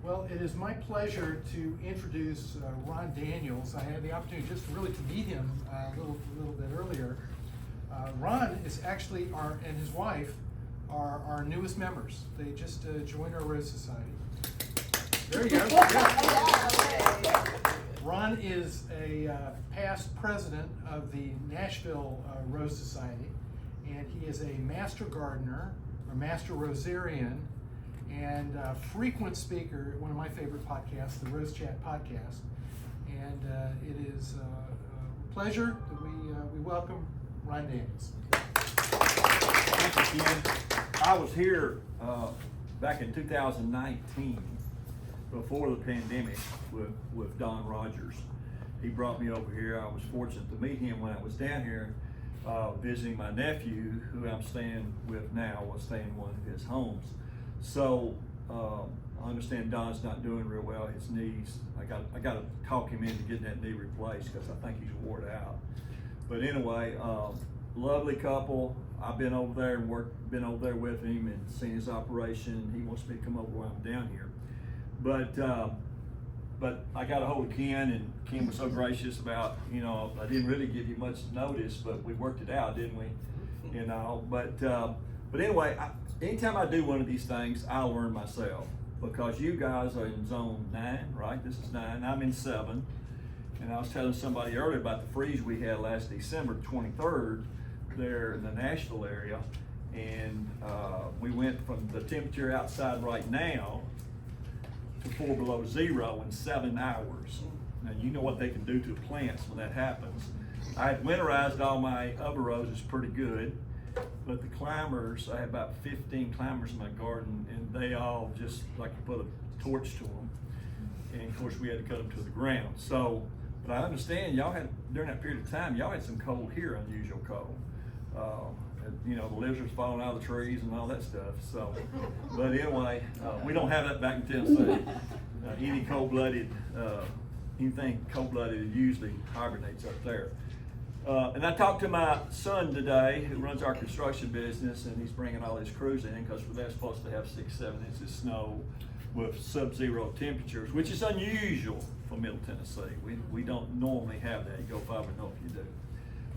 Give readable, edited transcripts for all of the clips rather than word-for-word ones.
Well, it is my pleasure to introduce Ron Daniels. I had the opportunity just really to meet him a little bit earlier. Ron is actually and his wife are our newest members. They just joined our Rose Society. There you go. Yeah. Ron is a past president of the Nashville Rose Society, and he is a master gardener, or master rosarian, and a frequent speaker at one of my favorite podcasts, the Rose Chat podcast. And it is a pleasure that we welcome Ron Daniels. Thank you, Ken. I was here back in 2019, before the pandemic, with Don Rogers. He brought me over here. I was fortunate to meet him when I was down here visiting my nephew, who I'm staying with now. I was staying in one of his homes. So I understand Don's not doing real well. His knees, I got to talk him into getting that knee replaced because I think he's wore it out. But anyway, lovely couple. I've been over there and been over there with him and seen his operation. He wants me to come over while I'm down here. But I got a hold of Ken, and Ken was so gracious about, I didn't really give you much notice, but we worked it out, didn't we? But anyway, anytime I do one of these things, I learn myself, because you guys are in zone 9, right? This is 9, I'm in 7. And I was telling somebody earlier about the freeze we had last December 23rd there in the Nashville area. And we went from the temperature outside right now to 4 below 0 in 7 hours. Now, you know what they can do to plants when that happens. I had winterized all my other roses pretty good, but the climbers, I had about 15 climbers in my garden, and they all just like to put a torch to them. And of course, we had to cut them to the ground. So, but I understand y'all had, during that period of time, y'all had some cold here, unusual cold. The lizards falling out of the trees and all that stuff. So, but anyway, we don't have that back in Tennessee. Anything cold-blooded usually hibernates up there. And I talked to my son today, who runs our construction business, and he's bringing all his crews in because they're supposed to have 6-7 inches of snow with sub-zero temperatures, which is unusual for Middle Tennessee. We don't normally have that. You go farther north, you do.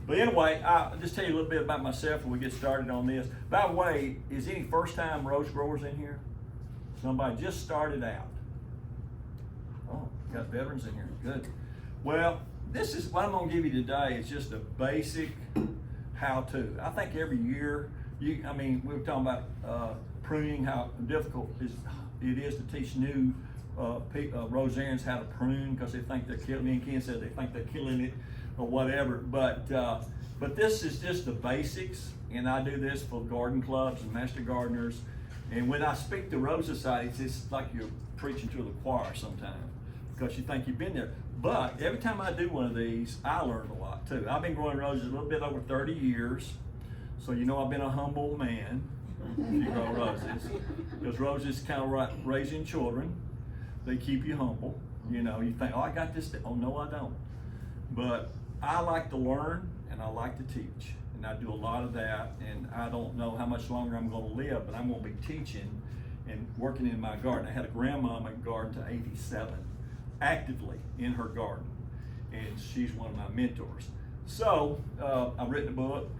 But anyway, I'll just tell you a little bit about myself when we get started on this. By the way, is any first-time rose growers in here? Somebody just started out? Oh, got veterans in here. Good. Well, this is what I'm going to give you today. It's just a basic how-to. I think every year, we were talking about pruning, how difficult it is to teach new rosarians how to prune because they think they're killing. Me and Ken said they think they're killing it or whatever. But this is just the basics, and I do this for garden clubs and master gardeners. And when I speak to Rose Societies, it's like you're preaching to the choir sometimes because you think you've been there. But every time I do one of these, I learn a lot too. I've been growing roses a little bit over 30 years, so I've been a humble man if you grow roses. Because roses kind of like raising children. They keep you humble. You think, oh, I got this. Oh, no, I don't. But I like to learn and I like to teach. And I do a lot of that. And I don't know how much longer I'm going to live, but I'm going to be teaching and working in my garden. I had a grandmama garden to 87, actively in her garden. And she's one of my mentors. So I've written a book,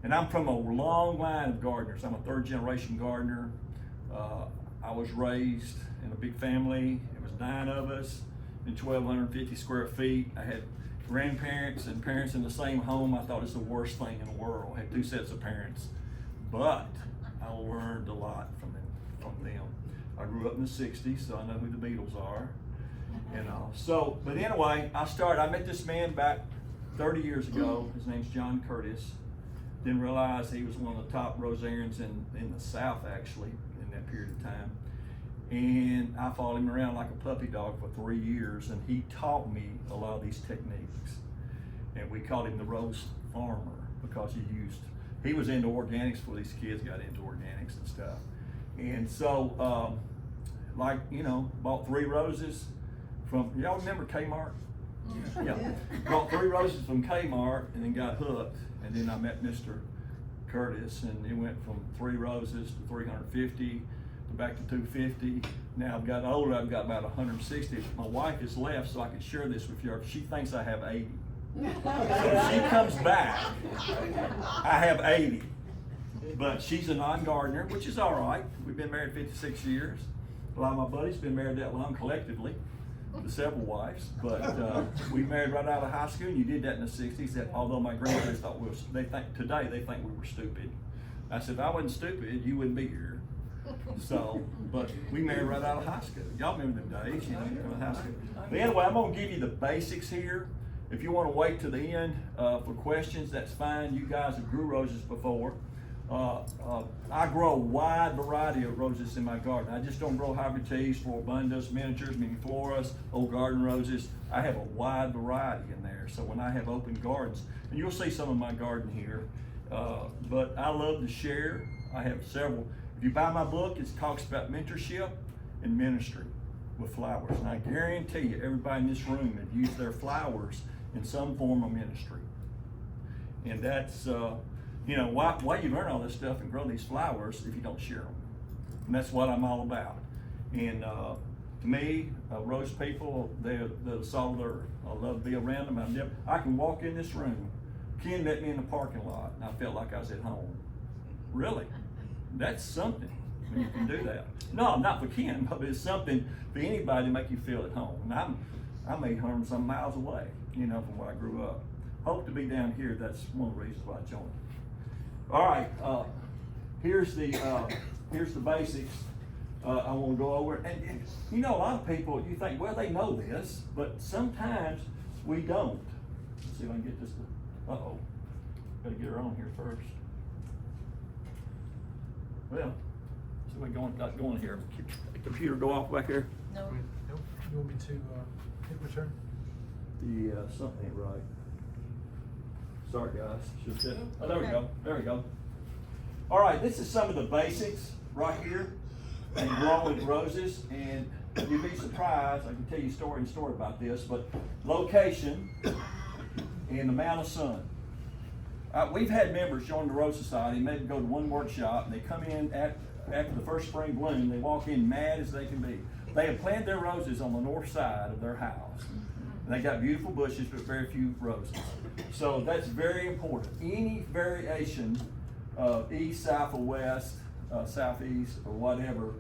and I'm from a long line of gardeners. I'm a 3rd-generation gardener. I was raised in a big family. It was 9 of us in 1,250 square feet. I had grandparents and parents in the same home. I thought it was the worst thing in the world. I had 2 sets of parents, but I learned a lot from them. I grew up in the 60s, so I know who the Beatles are. But anyway, I met this man back 30 years ago. His name's John Curtis. Didn't realize he was one of the top rosarians in the South, actually, in that period of time. And I followed him around like a puppy dog for 3 years, and he taught me a lot of these techniques. And we called him the Rose Farmer because he was into organics before these kids got into organics and stuff. And so, bought 3 roses from, y'all remember Kmart? Yeah. Bought 3 roses from Kmart and then got hooked. And then I met Mr. Curtis, and it went from 3 roses to 350 back to 250. Now I've gotten older, I've got about 160. My wife has left, so I can share this with you. She thinks I have 80. So if she comes back, I have 80. But she's a non-gardener, which is all right. We've been married 56 years. A lot of my buddies been married that long collectively, to several wives. But we married right out of high school, and you did that in the 60s. That although my grandparents thought they think we were stupid. I said, if I wasn't stupid, you wouldn't be here. So, but we married right out of high school. Y'all remember them days, you know, from high school. But anyway, I'm gonna give you the basics here. If you want to wait to the end for questions, that's fine. You guys have grew roses before. I grow a wide variety of roses in my garden. I just don't grow hybrid teas, floribundas, miniatures, mini floras, old garden roses. I have a wide variety in there. So when I have open gardens, and you'll see some of my garden here, but I love to share. I have several. If you buy my book, it talks about mentorship and ministry with flowers. And I guarantee you, everybody in this room have used their flowers in some form of ministry. And that's, you know, why you learn all this stuff and grow these flowers if you don't share them. And that's what I'm all about. And to me, rose people, they're the salt of the earth. I love to be around them. I can walk in this room. Ken met me in the parking lot, and I felt like I was at home. Really? That's something when you can do that. No, not for Ken, but it's something for anybody to make you feel at home. And I'm 800 some miles away, you know, from where I grew up. Hope to be down here. That's one of the reasons why I joined. All right, here's the basics. I want to go over, and you know, a lot of people, you think, well, they know this, but sometimes we don't. Let's see if I can get this. Uh-oh, got to get her on here first. Well, see what got going here. The computer go off back here? No. Nope. You want me to hit return? Yeah, something ain't right. Sorry, guys. Oh, there we go. There we go. All right, this is some of the basics right here in growing roses, and you'd be surprised. I can tell you a story about this, but location and amount of sun. We've had members join the Rose Society, maybe go to one workshop, and they come in after the first spring bloom, they walk in mad as they can be. They have planted their roses on the north side of their house. And they got beautiful bushes, but very few roses. So that's very important. Any variation of east, south, or west, southeast, or whatever,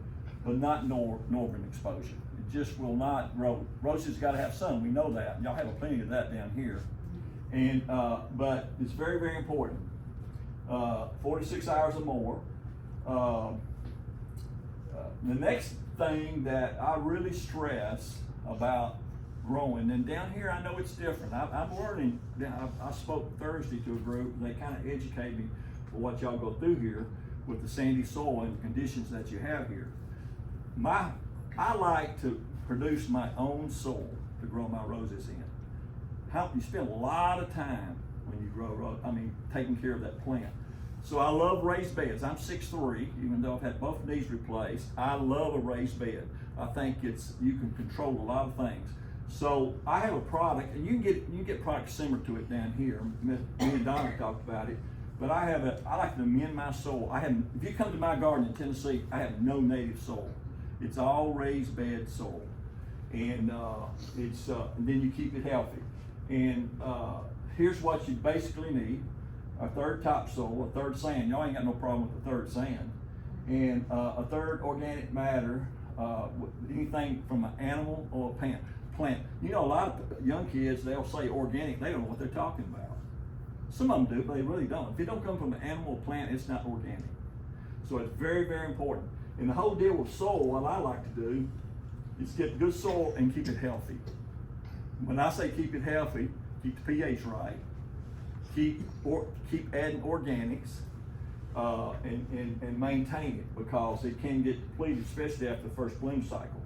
but not northern exposure. It just will not grow. Roses got to have sun. We know that. Y'all have plenty of that down here. And but it's very, very important. 46 hours or more. The next thing that I really stress about growing, and down here I know it's different. I'm learning. I spoke Thursday to a group, and they kind of educated me for what y'all go through here with the sandy soil and the conditions that you have here. I like to produce my own soil to grow my roses in. You spend a lot of time when you grow, taking care of that plant. So I love raised beds. I'm 6'3", even though I've had both knees replaced. I love a raised bed. I think you can control a lot of things. So I have a product, and you can get products similar to it down here. Me and Donna talked about it. But I like to amend my soil. If you come to my garden in Tennessee, I have no native soil. It's all raised bed soil, and then you keep it healthy. And here's what you basically need: a third topsoil, a third sand. Y'all ain't got no problem with the third sand, and a third organic matter. Anything from an animal or a plant. You know, a lot of young kids, they'll say organic. They don't know what they're talking about. Some of them do, but they really don't. If it don't come from an animal or plant, it's not organic. So it's very, very important. And the whole deal with soil, what I like to do is get good soil and keep it healthy. When I say keep it healthy, keep the pH right, keep adding organics, and maintain it, because it can get depleted, especially after the first bloom cycle.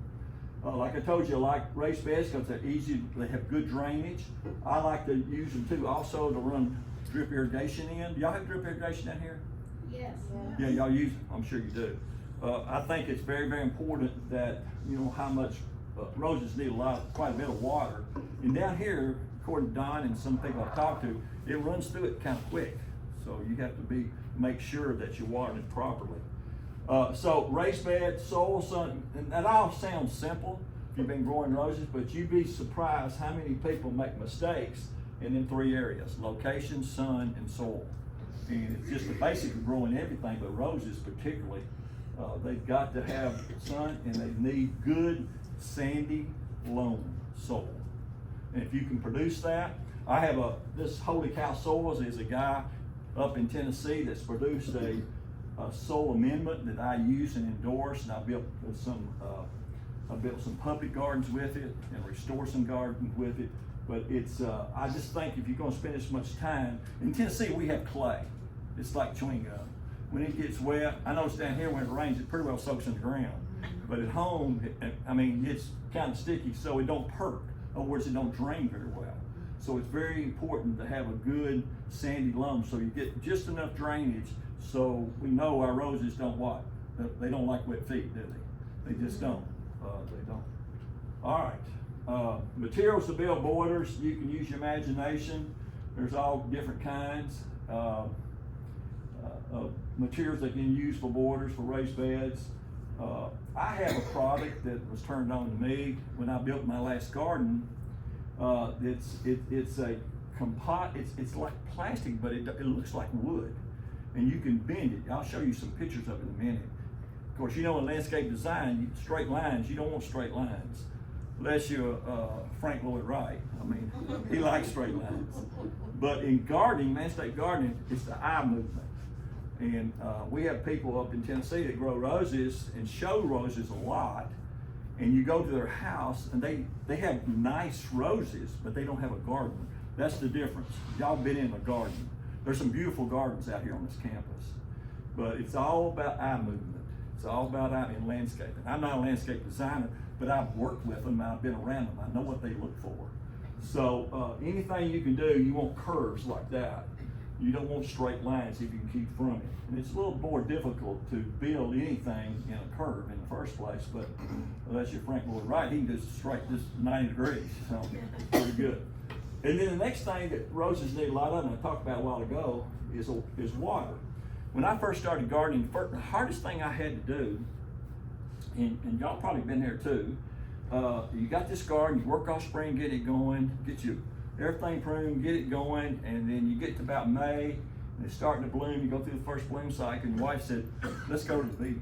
Like I told you, I like raised beds because they're easy, they have good drainage. I like to use them too, also to run drip irrigation in. Do y'all have drip irrigation down here? Yes. Yeah, y'all use it, I'm sure you do. I think it's very, very important that you know how much roses need quite a bit of water. And down here, according to Don and some people I've talked to, it runs through it kind of quick. So you have to make sure that you water it properly. So raised bed, soil, sun, and that all sounds simple if you've been growing roses, but you'd be surprised how many people make mistakes in them three areas: location, sun, and soil. And it's just the basic of growing everything, but roses particularly. They've got to have sun, and they need good sandy loam soil. And if you can produce that, I have this Holy Cow Soils is a guy up in Tennessee that's produced a soil amendment that I use and endorse, and I built some public gardens with it and restored some gardens with it. But it's I just think if you're going to spend this much time in Tennessee, we have clay. It's like chewing gum. When it gets wet, I notice down here when it rains, it pretty well soaks in the ground. But at home, it's kind of sticky, so it don't perk. In other words, it don't drain very well. So it's very important to have a good sandy loam so you get just enough drainage so we know our roses don't what? They don't like wet feet, do they? They just don't. They don't. All right. Materials to build borders, you can use your imagination. There's all different kinds of materials that you can use for borders, for raised beds. I have a product that was turned on to me when I built my last garden. It's a composite. It's like plastic, but it looks like wood, and you can bend it. I'll show you some pictures of it in a minute. Of course, you know in landscape design, straight lines. You don't want straight lines, unless you're Frank Lloyd Wright. I mean, he likes straight lines. But in gardening, landscape gardening, it's the eye movement. And we have people up in Tennessee that grow roses and show roses a lot. And you go to their house and they have nice roses, but they don't have a garden. That's the difference. Y'all been in a garden. There's some beautiful gardens out here on this campus. But it's all about eye movement. It's all about eye in landscaping. I'm not a landscape designer, but I've worked with them. I've been around them. I know what they look for. So anything you can do, you want curves like that. You don't want straight lines if you can keep from it. And it's a little more difficult to build anything in a curve in the first place, but unless you're Frank Lloyd Wright, he can just straight this 90 degrees, so pretty good. And then the next thing that roses need a lot of, and I talked about a while ago, is water. When I first started gardening, the hardest thing I had to do, and y'all probably been there too, you got this garden, you work all spring, get it going, get you everything pruned, get it going, and then you get to about May, and it's starting to bloom, you go through the first bloom cycle, and your wife said, let's go to the beach.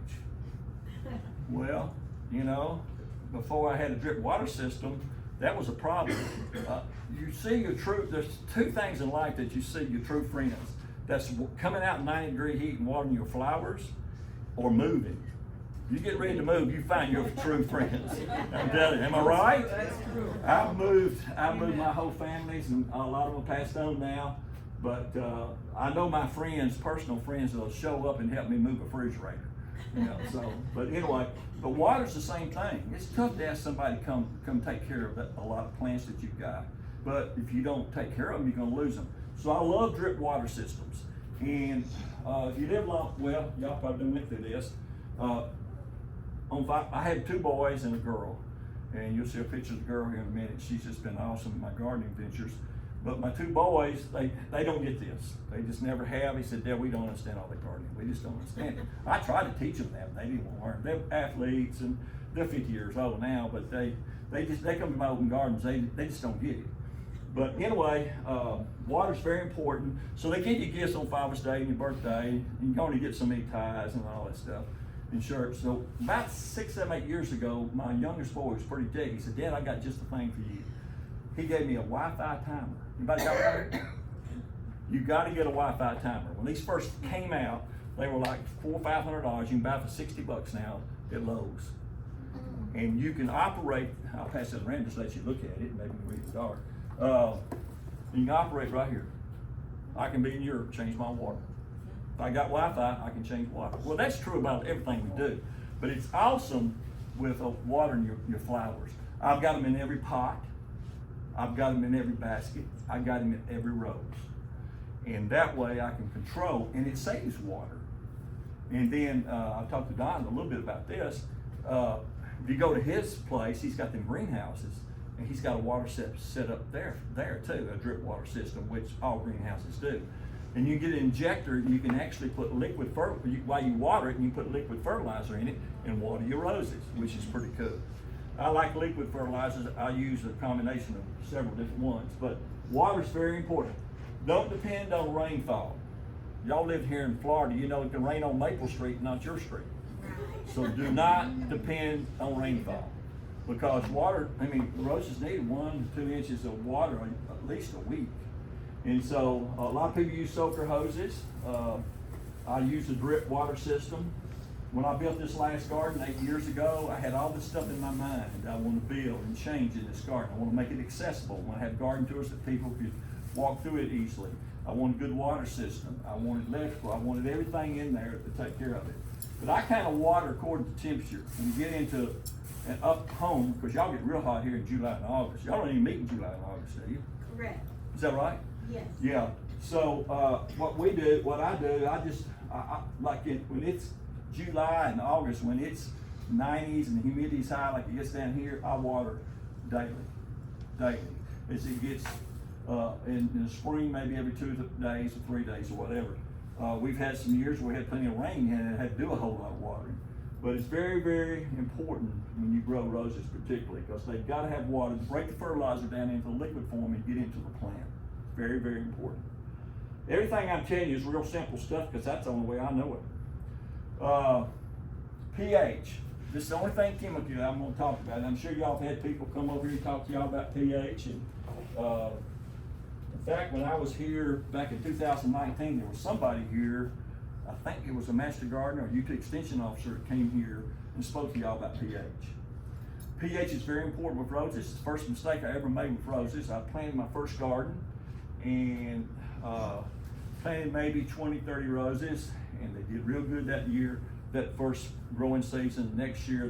Well, you know, before I had a drip water system, that was a problem. You see there's two things in life that you see your true friends. That's coming out in 90-degree heat and watering your flowers, or moving. You get ready to move, you find your true friends. I'm telling you, am I right? That's true. I've moved my whole families, and a lot of them passed on now. But I know my friends, personal friends, that'll show up and help me move a refrigerator. You know, so, but anyway, but water's the same thing. It's tough to ask somebody to come take care of a lot of plants that you've got. But if you don't take care of them, you're gonna lose them. So I love drip water systems. And if you live long, well, y'all probably done went through this. I had 2 boys and a girl, and you'll see a picture of the girl here in a minute. She's just been awesome in my gardening ventures. But my 2 boys, they don't get this. They just never have. He said, Dad, we don't understand all the gardening. We just don't understand it. I try to teach them that, but they didn't want to learn. They're athletes, and they're 50 years old now, but they come to my open gardens. They just don't get it. But anyway, water's very important. So they give you gifts on Father's Day and your birthday. You can only get so many ties and all that stuff and shirts. So about 6, 7, 8 years ago, my youngest boy was pretty big. He said, Dad, I got just the thing for you. He gave me a Wi-Fi timer. Anybody got one? You got to get a Wi-Fi timer. When these first came out, they were like $400 or $500. You can buy for $60 now at Lowe's. And you can operate, I'll pass it around just let you look at it, maybe you can read the dark. You can operate right here. I can be in Europe, change my water. If I got Wi-Fi, I can change water. Well, that's true about everything we do, but it's awesome with watering your flowers. I've got them in every pot. I've got them in every basket. I've got them in every rose. And that way I can control, and it saves water. And then I talked to Don a little bit about this. If you go to his place, he's got them greenhouses, and he's got a water set up there too, a drip water system, which all greenhouses do. And you get an injector, you can actually put liquid while you water it, and you put liquid fertilizer in it and water your roses, which is pretty cool. I like liquid fertilizers. I use a combination of several different ones, but water is very important. Don't depend on rainfall. Y'all live here in Florida, you know it can rain on Maple Street, not your street. So do not depend on rainfall, because roses need 1 to 2 inches of water at least a week. And so a lot of people use soaker hoses. I use a drip water system. When I built this last garden 8 years ago, I had all this stuff in my mind that I want to build and change in this garden. I want to make it accessible. I want to have garden tours that people could walk through it easily. I want a good water system. I wanted electrical. I wanted everything in there to take care of it. But I kind of water according to temperature. When you get into an up home, because y'all get real hot here in July and August. Y'all don't even meet in July and August, do you? Correct. Is that right? Yes. Yeah. So what I do, when it's July and August, when it's 90s and the humidity's high like it gets down here, I water daily. As it gets in the spring, maybe every 2 days or 3 days or whatever. We've had some years where we had plenty of rain and it had to do a whole lot of watering. But it's very, very important when you grow roses particularly, because they've got to have water to break the fertilizer down into liquid form and get into the plant. Very, very important. Everything I'm telling you is real simple stuff, because that's the only way I know it. pH. This is the only thing chemical that I'm going to talk about. And I'm sure y'all have had people come over here and talk to y'all about pH. And in fact, when I was here back in 2019, there was somebody here, I think it was a master gardener or UT extension officer that came here and spoke to y'all about pH. pH is very important with roses. It's the first mistake I ever made with roses. I planted my first garden and planted maybe 20, 30 roses, and they did real good that year, that first growing season. Next year,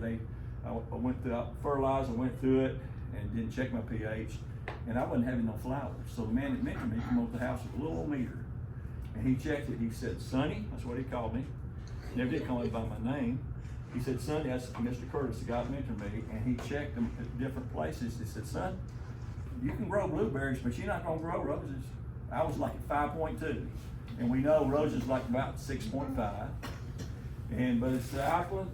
I went through fertilizer, went through it, and didn't check my pH, and I wasn't having no flowers. So the man that mentored me came over to the house with a little old meter, and he checked it. He said, "Sonny," that's what he called me. Never did call me by my name. He said, "Sonny," that's Mr. Curtis, the guy that mentored me, and he checked them at different places. He said, "Son, you can grow blueberries, but you're not gonna grow roses." I was like at 5.2, and we know roses like about 6.5. But it's the alkaline,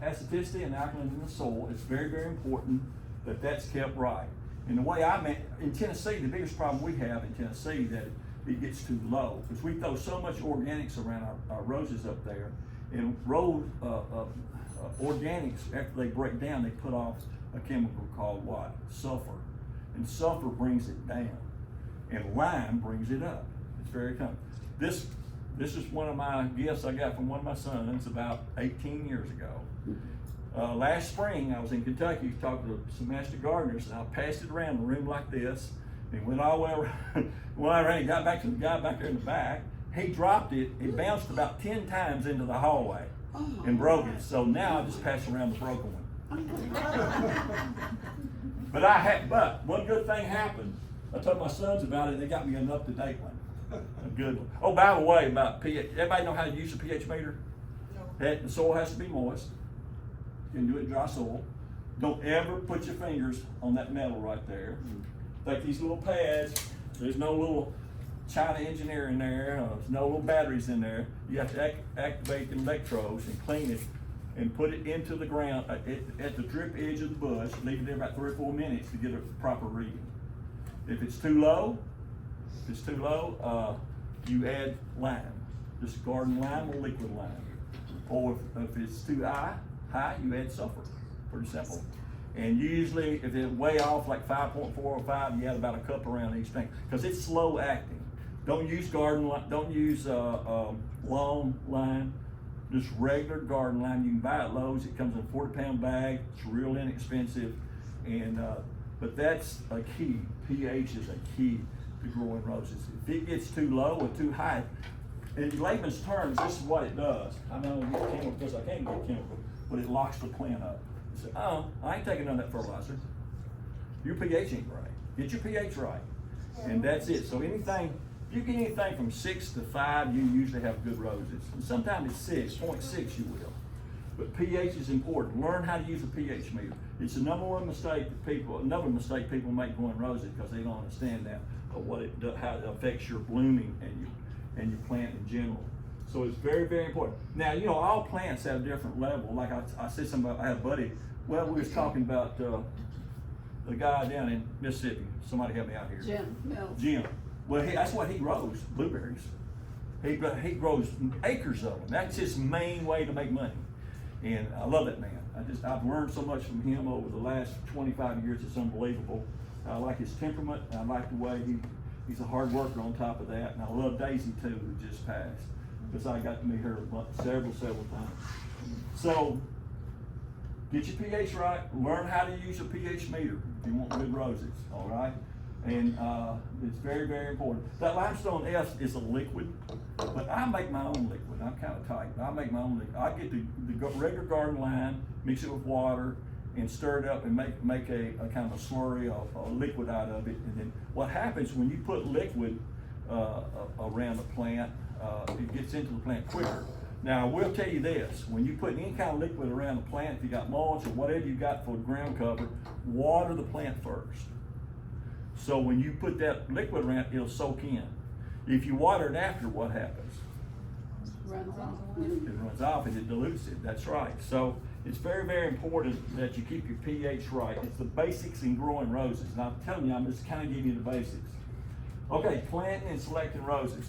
acidity and alkaline in the soil. It's very, very important that that's kept right. And the way in Tennessee, the biggest problem we have in Tennessee that it gets too low, because we throw so much organics around our roses up there, and organics, after they break down, they put off a chemical called what? Sulfur. And sulfur brings it down, and lime brings it up. It's very common. This is one of my gifts I got from one of my sons about 18 years ago. Last spring, I was in Kentucky talking to some master gardeners, and I passed it around the room like this, and when I went around and got back to the guy back there in the back, he dropped it. It bounced about 10 times into the hallway and broke it. So now I just pass around the broken one. But one good thing happened. I told my sons about it, and they got me an up-to-date one. A good one. Oh, by the way, about pH. Everybody know how to use a pH meter? No. The soil has to be moist. You can do it in dry soil. Don't ever put your fingers on that metal right there. Like these little pads, there's no little China engineer in there, there's no little batteries in there. You have to activate the electrodes and clean it and put it into the ground at the drip edge of the bush. Leave it there about 3 or 4 minutes to get a proper reading. If it's too low, you add lime, just garden lime or liquid lime. Or if it's too high, you add sulfur. Pretty simple. And usually, if it's way off, like 5.4 or 5, you add about a cup around each thing, because it's slow acting. Don't use long lime, just regular garden lime. You can buy at Lowe's. It comes in a 40-pound bag. It's real inexpensive, but that's a key. pH is a key to growing roses. If it gets too low or too high, in layman's terms, this is what it does. I know I'm getting chemical because I can't get chemical, but it locks the plant up. You say, "Oh, I ain't taking none of that fertilizer. Your pH ain't right. Get your pH right." And that's it. So if you get anything from 6 to 5, you usually have good roses. And sometimes it's 6.6 you will. But pH is important. Learn how to use a pH meter. It's another mistake people make growing roses, because they don't understand that, how it affects your blooming and your plant in general. So it's very, very important. Now, you know, all plants have a different level. Like I said somebody, I had a buddy, well, we was talking about the guy down in Mississippi. Somebody help me out here. Jim Mills. Jim. Well, that's what he grows, blueberries. He grows acres of them. That's his main way to make money. And I love that man. I've learned so much from him over the last 25 years. It's unbelievable. I like his temperament. I like the way he's a hard worker on top of that. And I love Daisy too, who just passed, because I got to meet her several times. So get your pH right. Learn how to use a pH meter if you want good roses. All right. And it's very, very important. That limestone S is a liquid, but I make my own liquid. I'm kind of tight. I make my own liquid. I get the regular garden lime, mix it with water, and stir it up and make a kind of a slurry of a liquid out of it. And then what happens when you put liquid around the plant, it gets into the plant quicker. Now, I will tell you this, when you put any kind of liquid around the plant, if you got mulch or whatever you got for ground cover, water the plant first. So when you put that liquid around, it'll soak in. If you water it after, what happens? Runs off. It runs off and it dilutes it. That's right. So it's very, very important that you keep your pH right. It's the basics in growing roses. And I'm telling you, I'm just kind of giving you the basics. Okay, planting and selecting roses.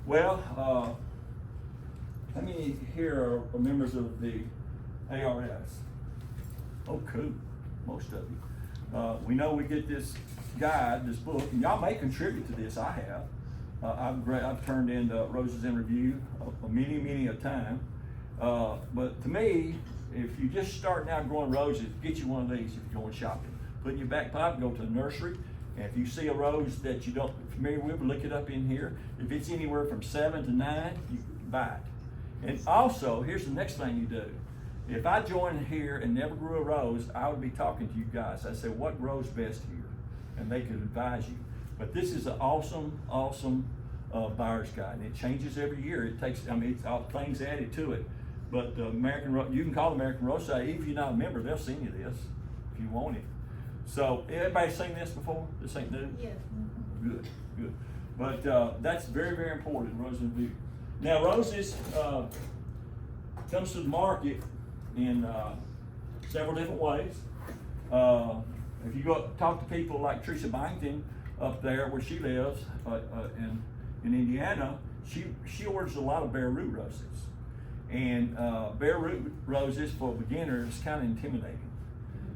Well, how many here are members of the ARS? Oh, cool. Most of you. We know we get this guide, this book, and y'all may contribute to this. I have. I've turned in Roses in Review many a time. But to me, if you're just starting out growing roses, get you one of these if you're going shopping. Put in your back pocket, go to the nursery, and if you see a rose that you don't familiar with, look it up in here. If it's anywhere from 7 to 9, you buy it. And also, here's the next thing you do. If I joined here and never grew a rose, I would be talking to you guys. I say, what grows best here? And they could advise you. But this is an awesome buyer's guide. And it changes every year. It takes, it's all things added to it. But you can call American Rosé. Even if you're not a member, they'll send you this if you want it. So, everybody seen this before? This ain't new? Yes. Good. But that's very, very important, Roses in Review. Now, roses comes to the market in several different ways. If you go talk to people like Teresa Byington up there where she lives in Indiana, she orders a lot of bare root roses. And bare root roses for beginners is kind of intimidating.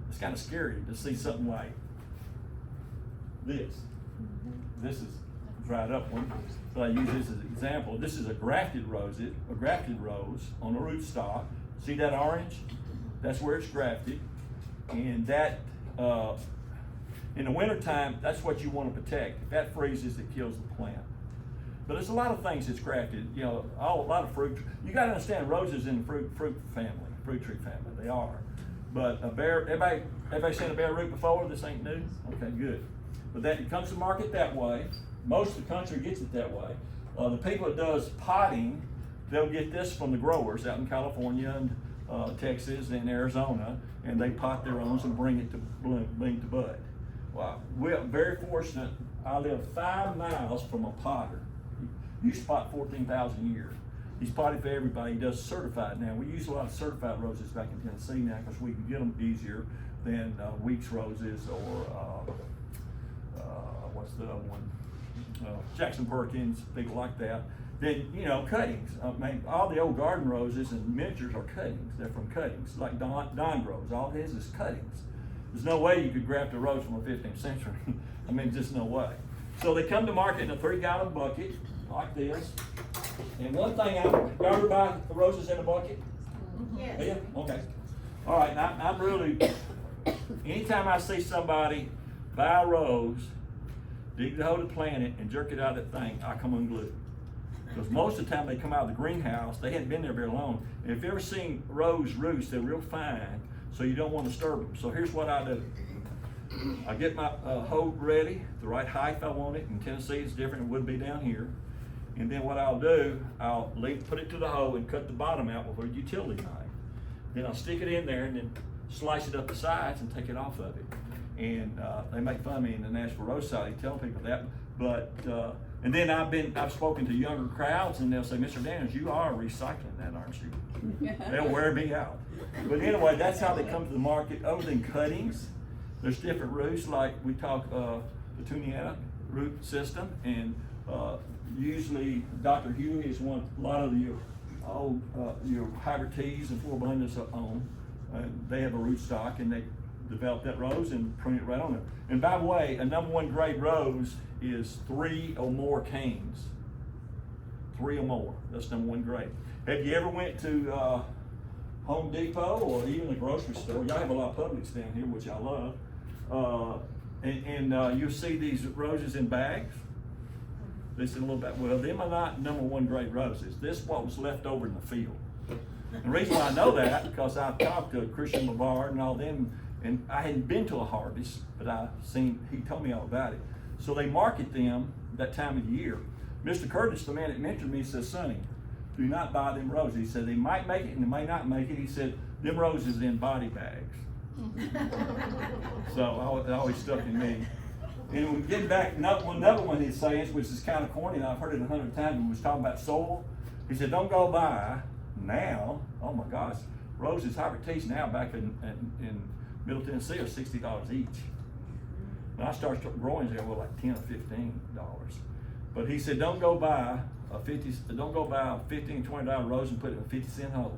It's kind of scary to see something like this. This is a dried up one, so I use this as an example. This is a grafted rose on a rootstock. See that orange? That's where it's grafted. And that, in the wintertime, that's what you want to protect. If that freezes, it kills the plant. But there's a lot of things that's grafted, a lot of fruit. You got to understand roses in the fruit tree family, they are. But everybody seen a bare root before? This ain't new? Okay, good. But it comes to market that way. Most of the country gets it that way. The people that does potting, they'll get this from the growers out in California and Texas and Arizona, and they pot their own and bring it to bloom, bring to bud. Wow. We're very fortunate. I live 5 miles from a potter. He used to pot 14,000 a year. He's potted for everybody. He does certified now. We use a lot of certified roses back in Tennessee now because we can get them easier than Weeks roses or what's the other one? Jackson Perkins, people like that. Then, cuttings. All the old garden roses and miniatures are cuttings. They're from cuttings, like Don grows. All his is cuttings. There's no way you could graft a rose from the 15th century. Just no way. So they come to market in a 3-gallon bucket, like this. And one thing, y'all ever buy the roses in a bucket? Yes. Yeah? Okay. All right, now I'm really, anytime I see somebody buy a rose, dig the hole to plant it, and jerk it out of that thing, I come unglued. Because most of the time they come out of the greenhouse, they hadn't been there very long. And if you've ever seen rose roots, they're real fine, so you don't want to disturb them. So here's what I do. I get my hoe ready, the right height I want it. In Tennessee, it's different than it would be down here. And then what I'll do, I'll put it to the hoe and cut the bottom out with a utility knife. Then I'll stick it in there and then slice it up the sides and take it off of it. And they make fun of me in the Nashville Rose Society telling people that. But And then I've spoken to younger crowds, and they'll say, Mr. Daniels, you are recycling that, aren't you? They'll wear me out. But anyway, that's how they come to the market. Other than cuttings, there's different roots, like we talk the Tuniata root system, and usually Dr. Huey is one a lot of your old your hybrid teas and Four Abundance own. They have a root stock, and they develop that rose and prune it right on there. And by the way, a number one grade rose is 3 or more canes. 3 or more. That's number one grade. Have you ever went to Home Depot or even the grocery store? Y'all have a lot of Publix down here, which I love. And you'll see these roses in bags. This is a little bit, well, them are not number one grade roses. This is what was left over in the field. And the reason why I know that, because I've talked to Christian Lavard and all them, and I hadn't been to a harvest, but he told me all about it. So they market them that time of the year. Mr. Curtis, the man that mentored me, says, Sonny, do not buy them roses. He said, they might make it and they may not make it. He said, them roses in body bags. So it always stuck in me. And when getting back, another one he's saying, which is kind of corny, and I've heard it 100 times, when he was talking about soil, he said, don't go buy now, oh my gosh, roses, hybrid teas now back in Middle Tennessee are $60 each. When I started growing there, well, like $10 or $15. But he said, don't go buy a $15, $20 rose and put it in a 50-cent hole.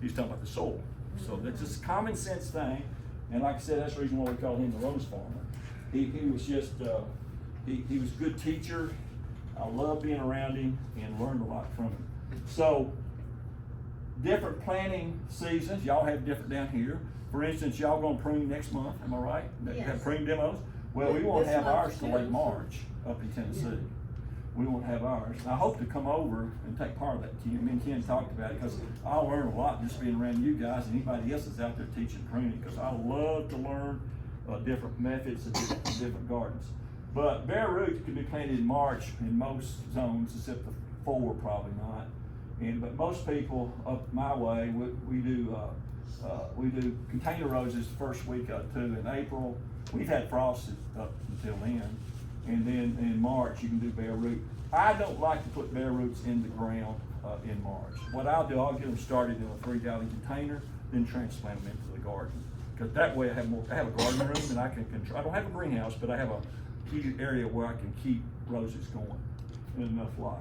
He's talking about the soil. So that's just a common sense thing. And like I said, that's the reason why we call him the rose farmer. He was just, he was a good teacher. I love being around him and learned a lot from him. So, different planting seasons, y'all have different down here. For instance, y'all gonna prune next month, am I right? Yes. Have prune demos? Well, we won't This have month ours till too. late March up in Tennessee. Yeah. We won't have ours. I hope to come over and take part of that. Me and Ken talked about it, because I'll learn a lot just being around you guys and anybody else that's out there teaching pruning, because I love to learn different methods of different gardens. But bare roots can be planted in March in most zones, except the 4 probably not. But most people up my way, we do container roses first week or 2 in April. We've had frosts up until then. And then in March, you can do bare root. I don't like to put bare roots in the ground in March. What I'll do, I'll get them started in a 3-gallon container, then transplant them into the garden. Because that way I have a garden room and I can control. I don't have a greenhouse, but I have a key area where I can keep roses going in enough light.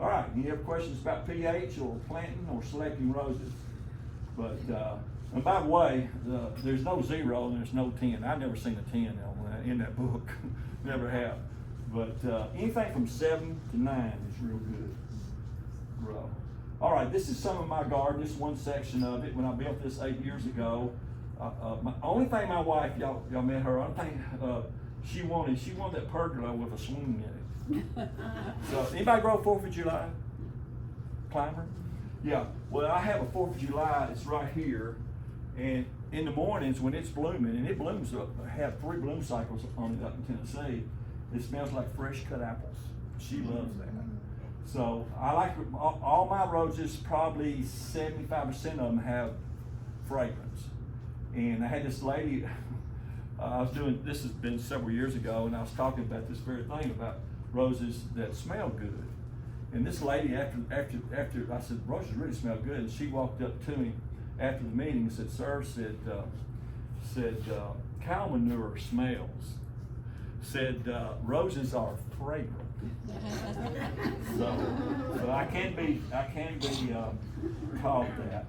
All right, any other questions about pH or planting or selecting roses? But, and by the way, there's no 0 and there's no 10. I've never seen a 10 in that book. Never have. But anything from 7 to 9 is real good grow. All right, this is some of my garden. This is one section of it. When I built this 8 years ago, only thing my wife, y'all met her, only thing she wanted that pergola with a swing in it. So, anybody grow 4th of July? Climber? Yeah. Well, I have a 4th of July. It's right here, and in the mornings when it's blooming, and it blooms, have 3 bloom cycles on it up in Tennessee. It smells like fresh cut apples. She loves that. So I like all my roses. Probably 75% of them have fragrance. And I had this lady. I was doing this. Has been several years ago, and I was talking about this very thing about roses that smell good. And this lady, after I said, roses really smell good, and she walked up to me after the meeting and said, sir, said cow manure smells. Said roses are fragrant. so I can be called that.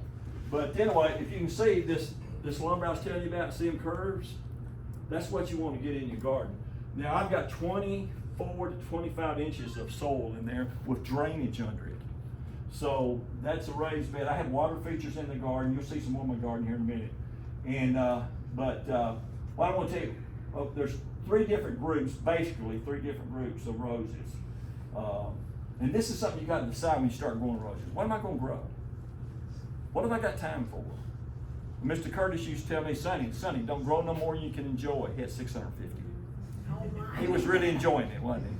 But anyway, if you can see this lumber I was telling you about, see them curves? That's what you want to get in your garden. Now I've got 24 to 25 inches of soil in there with drainage under it. So that's a raised bed. I have water features in the garden. You'll see some more in my garden here in a minute. And what I want to tell you, there's 3 different groups, basically 3 different groups of roses. And this is something you got to decide when you start growing roses. What am I going to grow? What have I got time for? Mr. Curtis used to tell me, Sonny, don't grow no more than you can enjoy. He had 650. He was really enjoying it, wasn't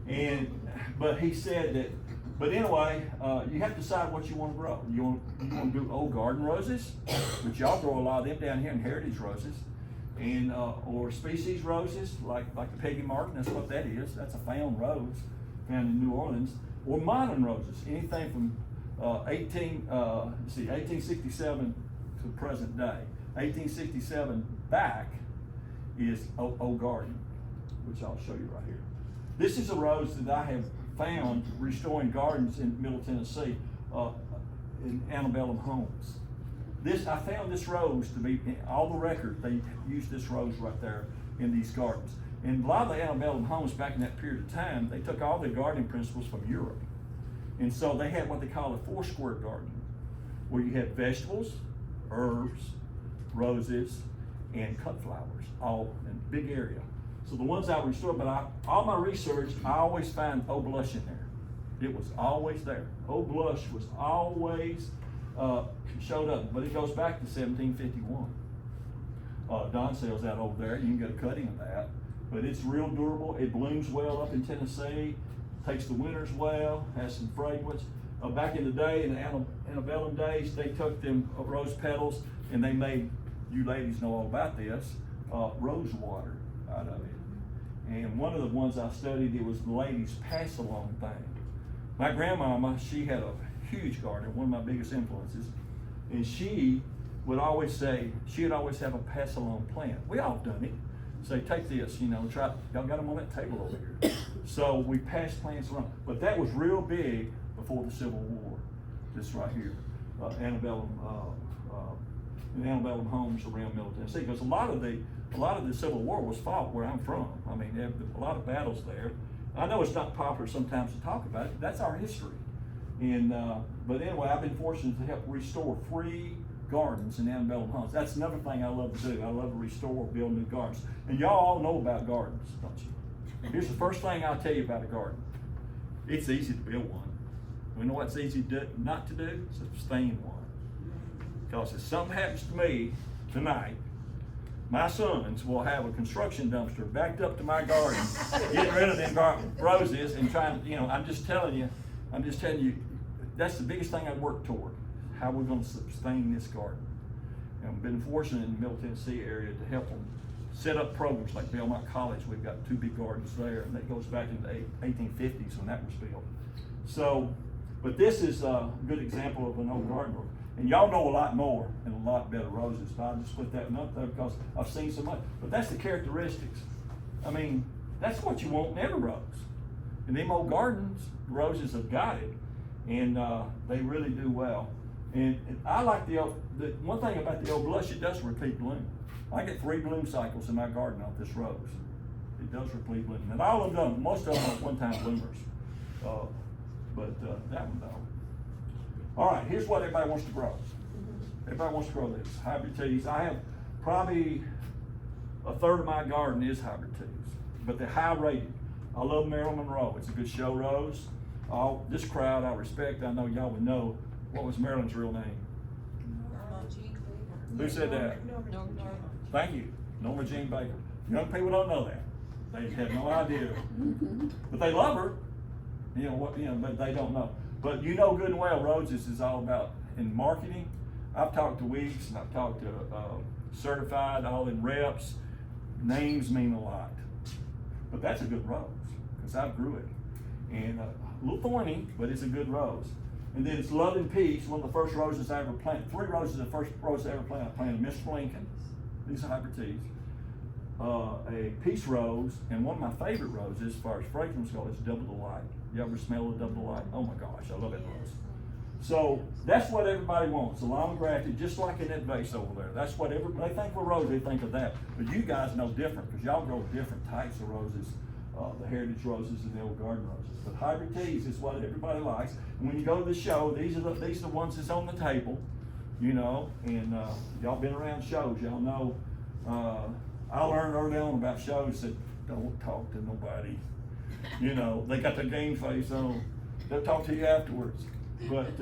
he? But he said that. But anyway, you have to decide what you want to grow. You want to do old garden roses, which y'all grow a lot of them down here in heritage roses. and or species roses like the Peggy Martin. That's what that is. That's a found rose found in New Orleans. Or modern roses, anything from 1867 to the present day. 1867 back is Old Garden, which I'll show you right here. This is a rose that I have found restoring gardens in Middle Tennessee, in antebellum homes. I found this rose to be, in all the records, they used this rose right there in these gardens. And a lot of the antebellum homes back in that period of time, they took all the gardening principles from Europe. And so they had what they call a four-square garden, where you had vegetables, herbs, roses, and cut flowers, all in a big area. So the ones I restored, but all my research, I always find Old Blush in there. It was always there. Old Blush was always showed up, but it goes back to 1751. Don sells that over there. You can get a cutting of that. But it's real durable. It blooms well up in Tennessee. Takes the winters well. Has some fragrance. Back in the day, in the antebellum days, they took them rose petals and they made, you ladies know all about this, rose water out of it. And one of the ones I studied, it was the ladies' pass-along thing. My grandmama, she had a huge garden, one of my biggest influences, and she would always say, she'd always have a pass-along plant. We all done it. Say, take this, try, y'all got them on that table over here. So we passed plants around, but that was real big before the Civil War. This right here, antebellum homes around Middle Tennessee, because a lot of the Civil War was fought where I'm from. I mean, there were a lot of battles there. I know it's not popular sometimes to talk about it. That's our history. And but anyway, I've been fortunate to help restore free gardens in antebellum homes. That's another thing I love to do. I love to restore, build new gardens. And y'all all know about gardens, don't you? Here's the first thing I'll tell you about a garden. It's easy to build one. You know what's easy not to do? It's sustain one. Because if something happens to me tonight, my sons will have a construction dumpster backed up to my garden, getting rid of them roses and trying, I'm just telling you, that's the biggest thing I work toward. How we're going to sustain this garden. And I've been fortunate in the Middle Tennessee area to help them set up programs like Belmont College. We've got 2 big gardens there, and that goes back into the 1850s when that was built. So, but this is a good example of an old garden. And y'all know a lot more and a lot better roses, but I just put that one up there because I've seen so much. But that's the characteristics. I mean, that's what you want in every rose. In them old gardens, the roses have got it, and they really do well. And I like the one thing about the Old Blush, it does repeat bloom. I get 3 bloom cycles in my garden off this rose. It does repeat bloom. And all of them, most of them are one-time bloomers. But that one though. All right, here's what everybody wants to grow. Everybody wants to grow this, hybrid teas. I have probably a third of my garden is hybrid teas, but they're high rated. I love Marilyn Monroe. It's a good show rose. This crowd I respect, I know y'all would know. What was Marilyn's real name? Norma Jean Baker. Who said that? Norma. Thank you, Norma Jean Baker. Young people don't know that. They have no idea. But they love her. But they don't know. But you know good and well, roses is all about in marketing. I've talked to Weeks and I've talked to Certified, all in reps. Names mean a lot. But that's a good rose, because I grew it. And a little thorny, but it's a good rose. And then it's Love and Peace, one of the first roses I ever planted. 3 roses, the first rose I ever planted. I planted Mr. Lincoln, these are hybrid teas. A peace rose, and one of my favorite roses, as far as fragrance goes, is Double Delight. You ever smell a Double Delight? Oh my gosh, I love that rose. So that's what everybody wants, a long grafted, just like in that vase over there. That's what they think of a rose, they think of that. But you guys know different, because y'all grow different types of roses, the heritage roses and the old garden roses. But hybrid teas is what everybody likes. And when you go to the show, these are the ones that's on the table, and y'all been around shows, y'all know. I learned early on about shows that don't talk to nobody. They got their game face on. They'll talk to you afterwards. But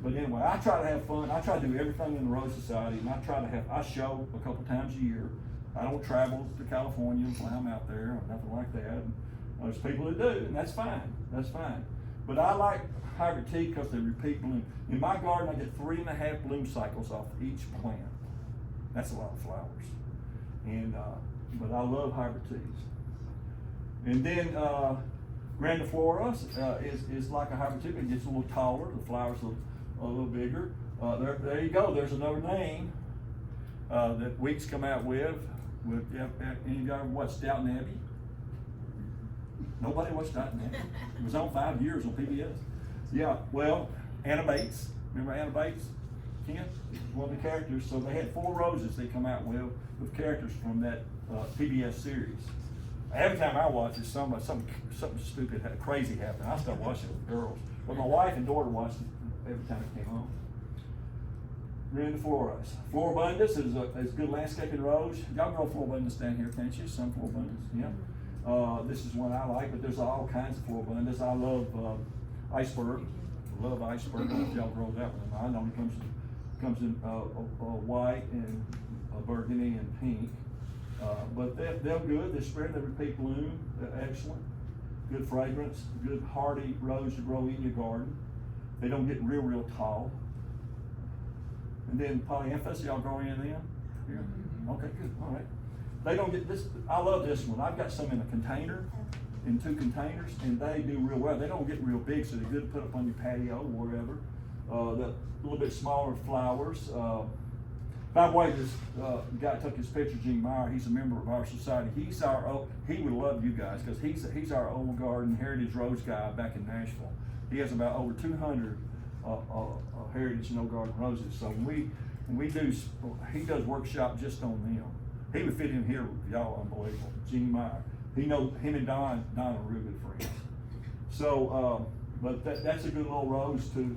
anyway, I try to have fun. I try to do everything in the Rose Society, and I show a couple times a year. I don't travel to California and fly them out there or nothing like that. And there's people that do, and that's fine. That's fine. But I like hybrid tea because they repeat bloom. In my garden, I get 3.5 bloom cycles off each plant. That's a lot of flowers. And, but I love hybrid teas. And then, grandiflora is like a hybrid tea, it gets a little taller, the flowers a little bigger. There you go, there's another name, that Weeks come out with, any of y'all ever watched Downton Abbey? Nobody watched Downton Abbey? It was on 5 years on PBS. Yeah, well, Anna Bates, remember Anna Bates? Ken, one of the characters, so they had 4 roses they come out with characters from that PBS series. Every time I watch it, something stupid, crazy happened. I start watching it with girls. But my wife and daughter watched it every time it came on. Grandifloras. Floribundus is a good landscaping rose. Y'all grow floribundus down here, can't you? Some floribundus, yeah. This is one I like, but there's all kinds of floribundus. I love iceberg. Love iceberg. I don't know if y'all grow that one. Mine only comes in white and burgundy and pink. But they're good. They're spread. They repeat bloom. They're excellent. Good fragrance. Good hardy rose to grow in your garden. They don't get real tall. And then polyanthus, y'all grow any of them? Yeah. Okay, good. All right. They don't get this. I love this one. I've got some in a container, in 2 containers, and they do real well. They don't get real big, so they're good to put up on your patio or wherever. The little bit smaller flowers. By the way, this guy took his picture, Gene Meyer. He's a member of our society. He would love you guys because he's our old garden heritage rose guy back in Nashville. He has about over 200 heritage and old garden roses. So when we do, he does workshop just on them. He would fit in here with y'all, unbelievable. Gene Meyer. He knows him and Don are real good friends. So, but that's a good little rose to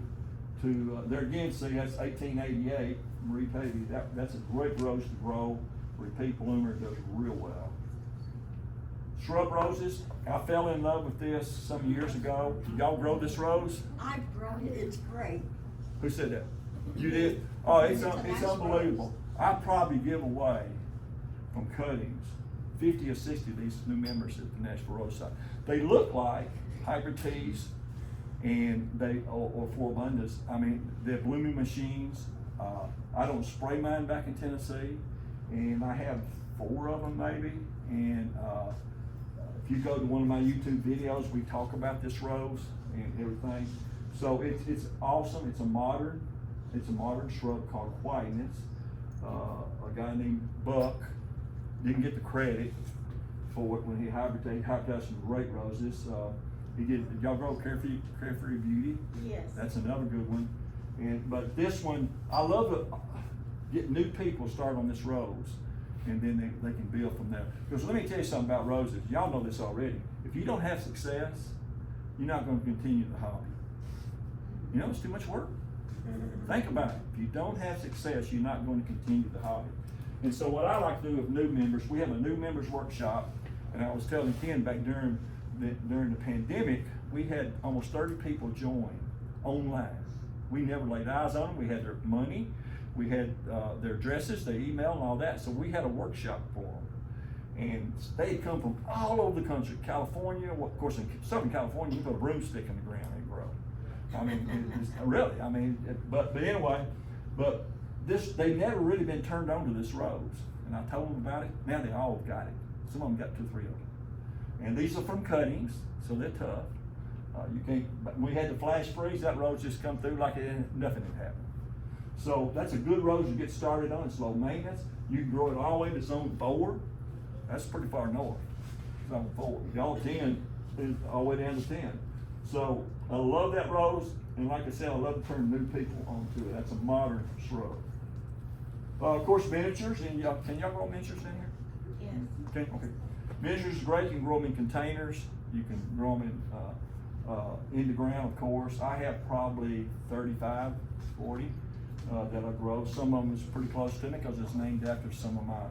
there again. See, that's 1888. Marie Pavey. That's a great rose to grow. Repeat bloomer, does real well. Shrub roses. I fell in love with this some years ago. Y'all grow this rose? I grown it, it's great. Who said that? You did? Oh, it's unbelievable. I probably give away from cuttings 50 or 60 of these new members at the Nashville Rose Society. They look like hybrid teas and or floribundus. I mean, they're blooming machines. I don't spray mine back in Tennessee, and I have 4 of them maybe. And if you go to one of my YouTube videos, we talk about this rose and everything. So it's awesome. It's a modern shrub called Whiteness. A guy named Buck didn't get the credit for it when he hybridized some great roses. He did. Y'all grow Carefree Beauty? Yes. That's another good one. But this one, I love to get new people started on this rose, and then they can build from there. Because let me tell you something about roses. Y'all know this already. If you don't have success, you're not going to continue the hobby. You know, it's too much work. Think about it. If you don't have success, you're not going to continue the hobby. And so what I like to do with new members, we have a new members workshop, and I was telling Ken back during the pandemic, we had almost 30 people join online. We never laid eyes on them. We had their money, we had their addresses, their email, and all that. So we had a workshop for them. And they had come from all over the country. California, of course, in Southern California, you put a broomstick in the ground and grow. I mean, really, I mean, but anyway, but they never really been turned on to this rose. And I told them about it. Now they all got it. Some of them got 2 or 3 of them. And these are from cuttings, so they're tough. You can't, but when we had the flash freeze, that rose just come through like nothing had happened. So that's a good rose to get started on. It's low maintenance. You can grow it all the way to zone 4. That's pretty far north. Zone 4. Y'all 10 is all the way down to 10. So I love that rose, and like I said, I love to turn new people onto it. That's a modern shrub. Of course, miniatures. And can y'all grow miniatures in here? Yes. Okay. Miniatures is great. You can grow them in containers. You can grow them in the ground, of course. I have probably 35, 40 that I grow. Some of them is pretty close to me because it's named after some of my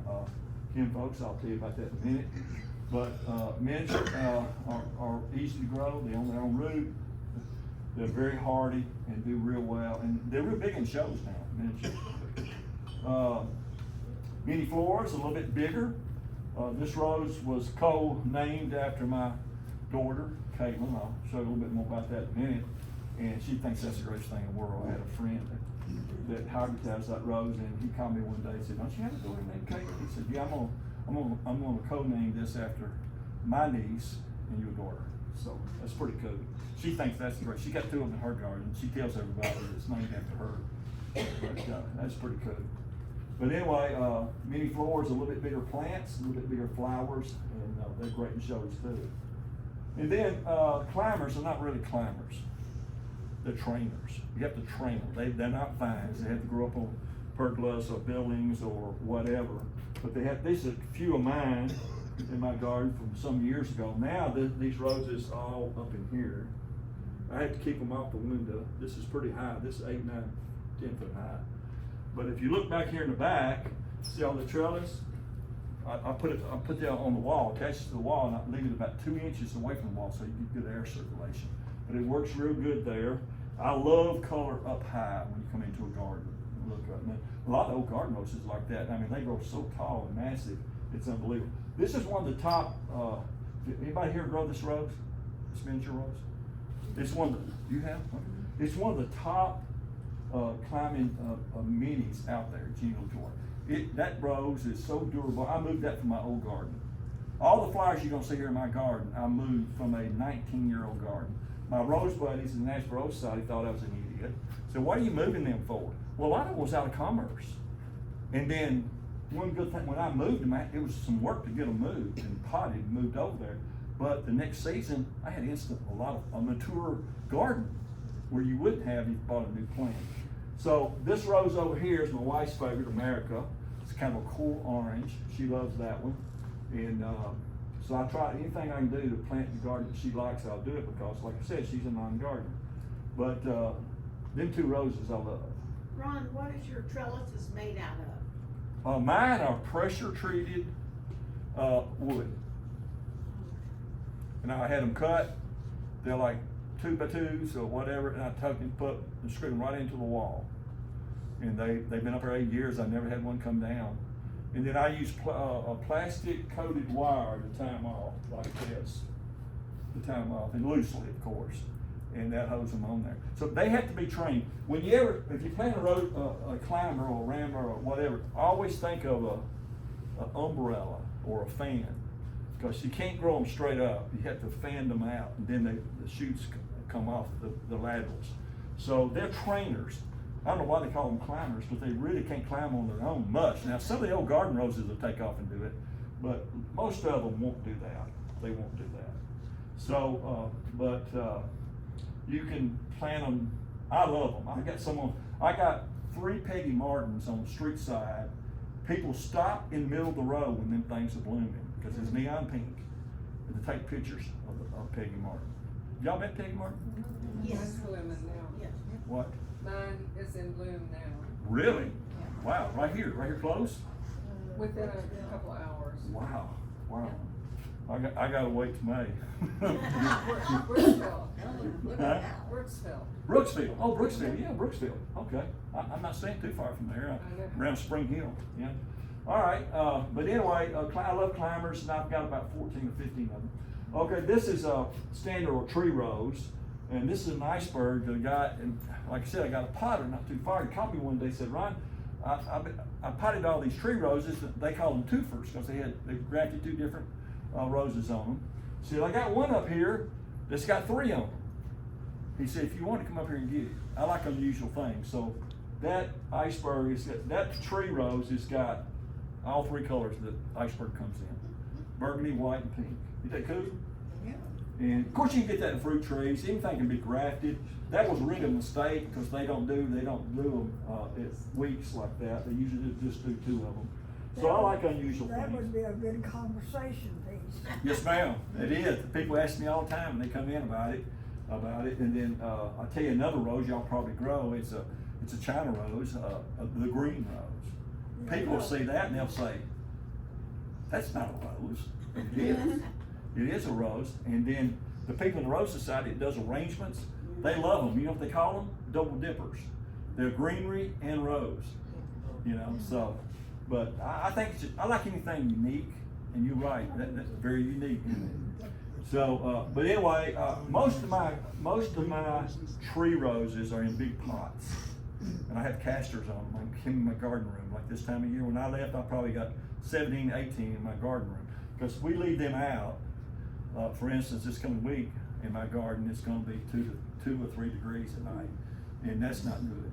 kin folks. I'll tell you about that in a minute. But miniatures are easy to grow. They're on their own root. They're very hardy and do real well. And they're real big in shows now, miniatures. Mini floras, a little bit bigger. This rose was co-named after my daughter, Caitlin. I'll show you a little bit more about that in a minute. And she thinks that's the greatest thing in the world. I had a friend that hybridized that rose, and he called me one day and said, "Don't you have a daughter named Caitlin?" He said, "Yeah, I'm gonna co-name this after my niece and your daughter. So that's pretty cool. She thinks that's great. She got 2 of them in her garden. She tells everybody it's named after her. But that's pretty cool. But anyway, mini flowers, a little bit bigger plants, a little bit bigger flowers, and they're great in shows too. And then climbers are not really climbers. They're trainers. You have to train them. They're not vines. They have to grow up on pergolas or buildings or whatever. But these are a few of mine in my garden from some years ago. Now these roses all up in here. I have to keep them off the window. This is pretty high. This is 8, 9, 10 foot high. But if you look back here in the back, see all the trellis? I put that on the wall, attached to the wall, and I leave it about 2 inches away from the wall so you get good air circulation. But it works real good there. I love color up high when you come into a garden. Look up. And a lot of old garden roses like that. I mean, they grow so tall and massive, it's unbelievable. This is one of the top. Anybody here grow this rose? This miniature rose? It's one of the. You have? Okay. It's one of the top climbing minis out there, Gina Joy. That rose is so durable. I moved that from my old garden. All the flowers you're gonna see here in my garden, I moved from a 19-year-old garden. My rose buddies in the National Rose Society thought I was an idiot. So what are you moving them for? Well, a lot of it was out of commerce. And then one good thing, when I moved them, it was some work to get them moved and potted, moved over there. But the next season, I had a mature garden where you wouldn't have if you bought a new plant. So this rose over here is my wife's favorite, America. It's kind of a cool orange. She loves that one. And so I try anything I can do to plant the garden that she likes, I'll do it because, like I said, she's a non-gardener. But them 2 roses I love. Ron, what is your trellises made out of? Mine are pressure treated wood. And I had them cut. They're like 2 by 2s or whatever, and I took and screwed them right into the wall. And they've been up there 8 years. I never had one come down. And then I use a plastic coated wire to tie them off like this, to tie them off, and loosely, of course. And that holds them on there. So they have to be trained. If you plant a climber or a rambler or whatever, always think of an umbrella or a fan, because you can't grow them straight up. You have to fan them out, and then the shoots come off the laterals. So they're trainers. I don't know why they call them climbers, but they really can't climb on their own much. Now, some of the old garden roses will take off and do it, but most of them won't do that. They won't do that. So, you can plant them. I love them. I got 3 Peggy Martins on the street side. People stop in the middle of the road when them things are blooming because it's neon pink, and to take pictures of Peggy Martin. Y'all met Peggy Martin? Yes. Mine's blooming now. Yes. What? Mine is in bloom now, Really? Wow, right here close? within a couple of hours. Wow. I gotta wait till May. Brooksville. Look Huh? at that. Brooksville. Brooksville. Oh, Brooksville. Yeah, Brooksville. Okay. I'm not staying too far from there. I know. Around Spring Hill. Yeah. All right. But anyway, I love climbers, and I've got about 14 or 15 of them. Okay, this is a standard or tree rose, and this is an iceberg that I got. And like I said, I got a potter not too far. He called me one day and said, Ron, I potted all these tree roses. They call them twofers because they grafted 2 different roses on them. He said, I got one up here that's got 3 on them. He said, if you want to come up here and get it. I like unusual things. So that iceberg that tree rose has got all 3 colors that iceberg comes in: burgundy, white, and pink. Isn't that cool? Yeah. And of course you can get that in fruit trees. Anything can be grafted. That was really a mistake because they don't do them at weeks like that. They usually just do 2 of them. So I like unusual That would things. be a good conversation piece. Yes, ma'am. It is. People ask me all the time when they come in about it. And then I'll tell you another rose y'all probably grow. It's a China rose, the green rose. People will see that and they'll say, "That's not a rose." It is. It is a rose. And then the people in the Rose Society that does arrangements, they love them. You know what they call them? Double dippers. They're greenery and rose. You know. So, but I think I like anything unique. And you're right. That's very unique. So, but anyway, most of my tree roses are in big pots. And I had casters on them, like in my garden room. Like this time of year, when I left, I probably got 17, 18 in my garden room. Because we leave them out, for instance, this coming week in my garden, it's gonna be 2 or 3 degrees at night. And that's not good.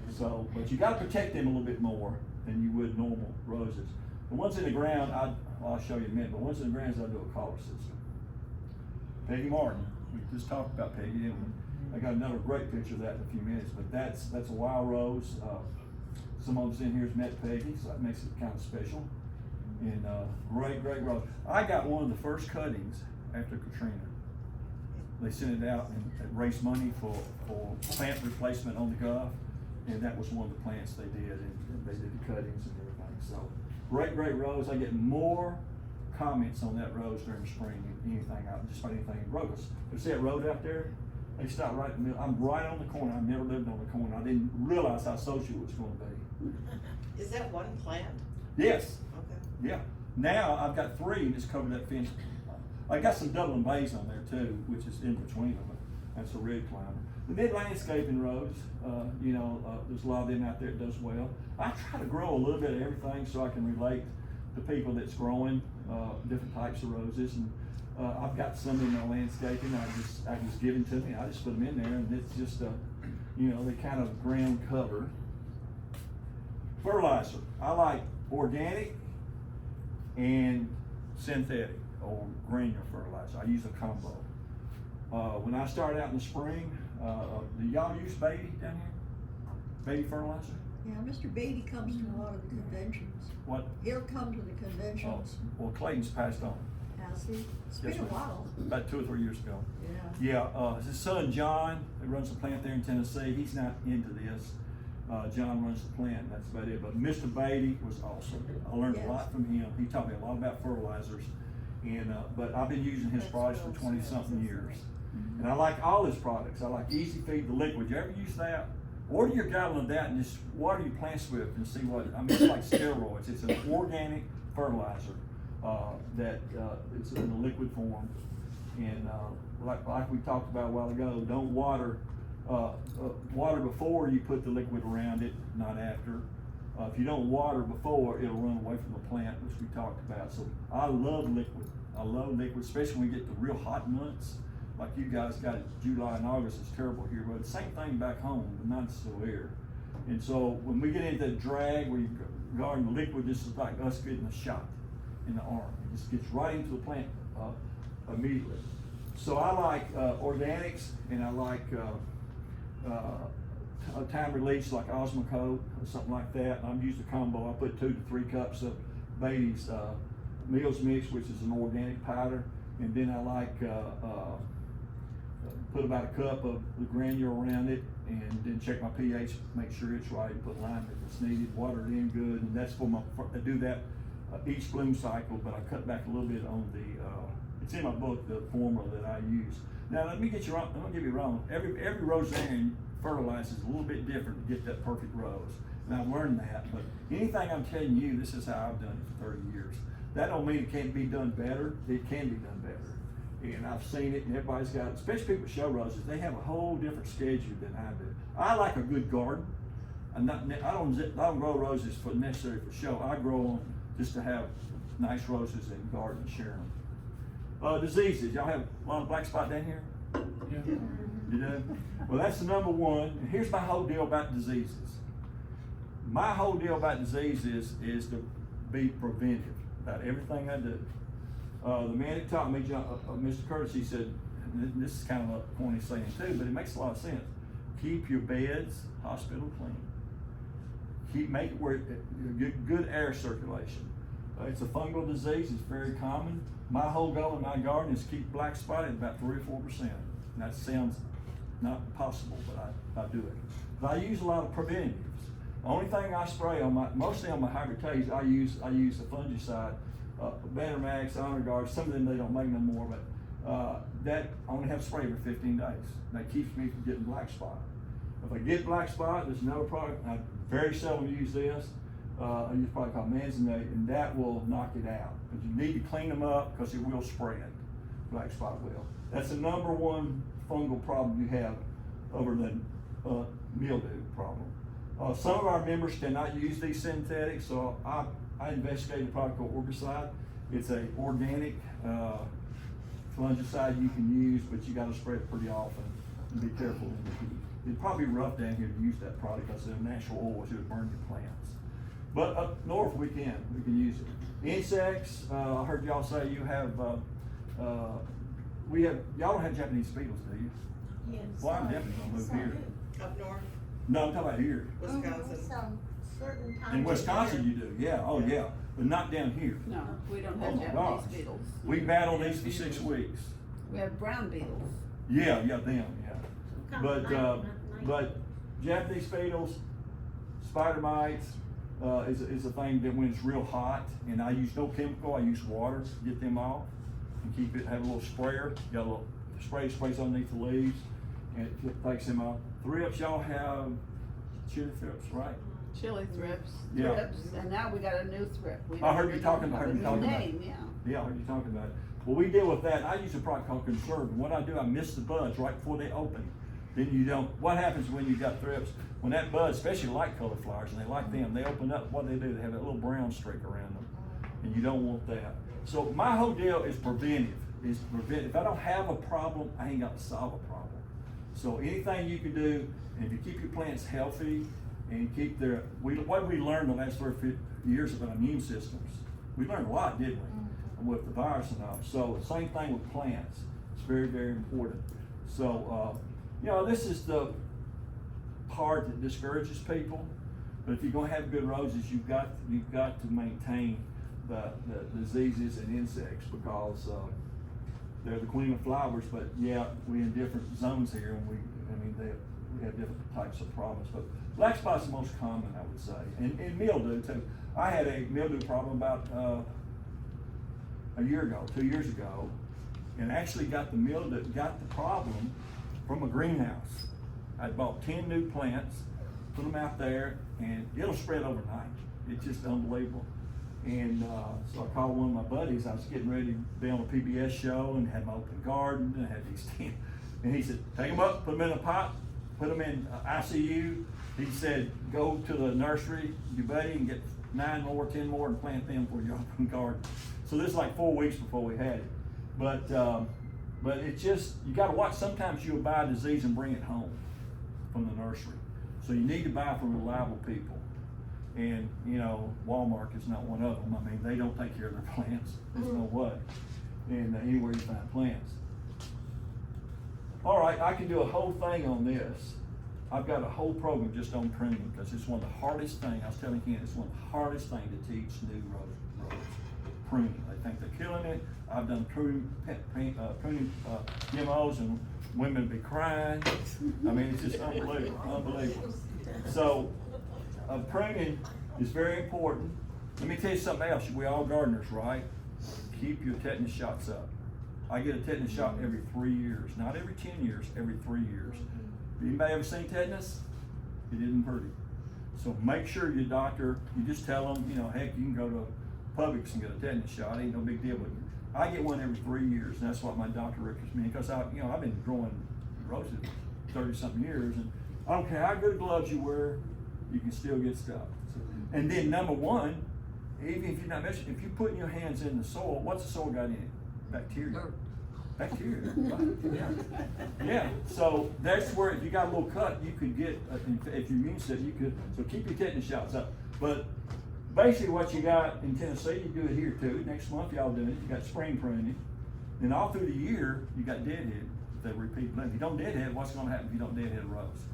So, but you gotta protect them a little bit more than you would normal roses. The ones in the ground, I'll show you in a minute, but the ones in the ground, I do a collar system. Peggy Martin, we just talked about Peggy, and I got another great picture of that in a few minutes, but that's a wild rose. Some of us in here has met Peggy, so that makes it kind of special. And great rose. I got one of the first cuttings after Katrina. They sent it out and raised money for plant replacement on the Gulf, and that was one of the plants they did, and they did the cuttings and everything. So great rose. I get more comments on that rose during the spring than anything out, just about anything in Rogers. You see that road out there? They stop right in the middle. I'm right on the corner. I've never lived on the corner. I didn't realize how social it was going to be. Is that one plant? Yes. Okay. Yeah. Now I've got 3 and just covered that fence. I got some Dublin Bays on there too, which is in between them. That's a red climber. The mid landscaping roads, there's a lot of them out there that does well. I try to grow a little bit of everything so I can relate to people that's growing different types of roses. And I've got some in my landscaping. I just given to me. I just put them in there, and it's just they kind of ground cover. Fertilizer. I like organic and synthetic or granular fertilizer. I use a combo. When I start out in the spring, do y'all use Beatty down here? Beatty fertilizer? Yeah, Mr. Beatty comes to a lot of the conventions. What? He'll come to the Oh, conventions. well, Clayton's passed on. Has he? It's been Yes, a ma'am. while. About 2 or 3 years ago. Yeah. Yeah, his son John, who runs a plant there in Tennessee, he's not into this. John runs the plant, that's about it. But Mr. Beatty was awesome. I learned a lot from him. He taught me a lot about fertilizers. And but I've been using his products for 20-something years. And I like all his products. I like Easy Feed, the liquid. You ever use that? Order your gallon of that and just water your plants with and see what, I mean, it's like steroids. It's an organic fertilizer that it's in a liquid form. And like we talked about a while ago, don't water before you put the liquid around it, not after. If you don't water before, it'll run away from the plant, which we talked about. So I love liquid. I love liquid, especially when we get the real hot months. Like you guys got it, July and August is terrible here, but the same thing back home, the months still here. And so when we get into that drag where you garden the liquid, this is like us getting a shot in the arm. It just gets right into the plant immediately. So I like organics, and I like a time release like Osmocote or something like that. And I'm using a combo. I put 2 to 3 cups of Beatty's Meals Mix, which is an organic powder, and then I like put about a cup of the granule around it, and then check my pH, make sure it's right, put lime if it's needed, water it in good, and that's for I do that each bloom cycle, but I cut back a little bit on the, it's in my book, the formula that I use. Now let me get you wrong, don't get me wrong, every rosarian fertilizes a little bit different to get that perfect rose. And I've learned that, but anything I'm telling you, this is how I've done it for 30 years. That don't mean it can't be done better, it can be done better. And I've seen it, and everybody's got, especially people with show roses, they have a whole different schedule than I do. I like a good garden. I don't grow roses for necessarily for show. I grow them just to have nice roses and garden and share them. Diseases, y'all have a lot of black spot down here? Yeah. You do? Well, that's the number one. And here's my whole deal about diseases. My whole deal about diseases is to be preventive about everything I do. The man that taught me, Mr. Curtis, he said, and this is kind of a corny saying too, but it makes a lot of sense. Keep your beds hospital clean. Make it where good air circulation. It's a fungal disease. It's very common. My whole goal in my garden is to keep black spot at about 3 or 4%. And that sounds not possible, but I do it. But I use a lot of preventatives. The only thing I spray on mostly on my hybrids, I use the fungicide, Bannermax, Honor Guard. Some of them they don't make no more, but that I only have to spray every 15 days. That keeps me from getting black spot. If I get black spot, there's another product. I very seldom use this. I use a product called Manzanate, and that will knock it out. But you need to clean them up because it will spread. Black spot will. That's the number one fungal problem you have over the mildew problem. Some of our members cannot use these synthetics, so I investigated a product called Orbicide. It's a organic, fungicide you can use, but you gotta spray it pretty often and be careful in the heat. It'd probably be rough down here to use that product because they're natural oils, it would burn your plants. But up north we can use it. Insects, I heard y'all say you have, y'all don't have Japanese beetles, do you? Yes. Well, I'm definitely gonna move here. Up north, No, I'm talking about here. Wisconsin. Some certain times. In of Wisconsin you year. do, yeah, oh yeah, but not down here. No, we don't Oh have my Japanese gosh. beetles. We battled these for 6 weeks. We have brown beetles. Yeah, them, yeah. Come But, night. but Japanese beetles, spider mites, is a thing that when it's real hot, and I use no chemical, I use water to get them off, and keep it, have a little sprayer, got a little sprays underneath the leaves, and it takes them off. Thrips, y'all have chili thrips, right? Chili thrips, Yeah. and now we got a new thrip. We I heard don't you talking- have I heard a you new talking about name, it. yeah. Yeah, I heard you talking about it. Well, we deal with that. I use a product called Conserve. What I do, I miss the buds right before they open. Then you don't, what happens when you got thrips? When that bud, especially light colored flowers, and they like them, they open up, what they do, they have that little brown streak around them. And you don't want that. So my whole deal is preventive, If I don't have a problem, I ain't got to solve a problem. So anything you can do, and if you keep your plants healthy and keep their, what we learned the last 30 50 years about immune systems, we learned a lot, didn't we? With the virus and all. So the same thing with plants. It's very, very important. So, this is the part that discourages people. But if you're gonna have good roses, you've got to maintain the diseases and insects because they're the queen of flowers. But yeah, we're in different zones here, and we have different types of problems. But black spot's the most common, I would say, and mildew too. I had a mildew problem about a year ago, 2 years ago, and actually got the problem from a greenhouse. I bought 10 new plants, put them out there, and it'll spread overnight. It's just unbelievable. And so I called one of my buddies. I was getting ready to be on a PBS show and had my open garden and I had these 10. And he said, take them up, put them in a pot, put them in ICU. He said, go to the nursery, your buddy, and get 9 more, 10 more, and plant them for your open garden. So this is like 4 weeks before we had it. But it's just, you gotta watch. Sometimes you'll buy a disease and bring it home from the nursery. So you need to buy from reliable people. And, Walmart is not one of them. I mean, they don't take care of their plants. There's no way. And anywhere you find plants. All right, I can do a whole thing on this. I've got a whole program just on pruning because it's one of the hardest things. I was telling Ken, it's one of the hardest things to teach new rose pruning. They think they're killing it. I've done pruning demos and women be crying. I mean, it's just unbelievable. So, pruning is very important. Let me tell you something else. We all gardeners, right? Keep your tetanus shots up. I get a tetanus shot every 3 years, not every 10 years, every 3 years. Anybody ever seen tetanus? It isn't pretty. So make sure your doctor, you just tell them, heck, you can go to Publix and get a tetanus shot. Ain't no big deal. But I get one every 3 years, and that's what my doctor recommends me because I've been growing roses 30-something years, and I don't care how good gloves you wear, you can still get stuff. And then number one, even if you're not messing, if you're putting your hands in the soil, what's the soil got in it? Bacteria. Bacteria, right? Yeah. So that's where if you got a little cut, you could get, if your immune system, you could, so keep your tetanus shots up. But basically what you got in Tennessee, you do it here too. Next month y'all doing it, you got spring pruning. Then all through the year, you got deadhead, that repeat bloom. If you don't deadhead, what's gonna happen if you don't deadhead a rose?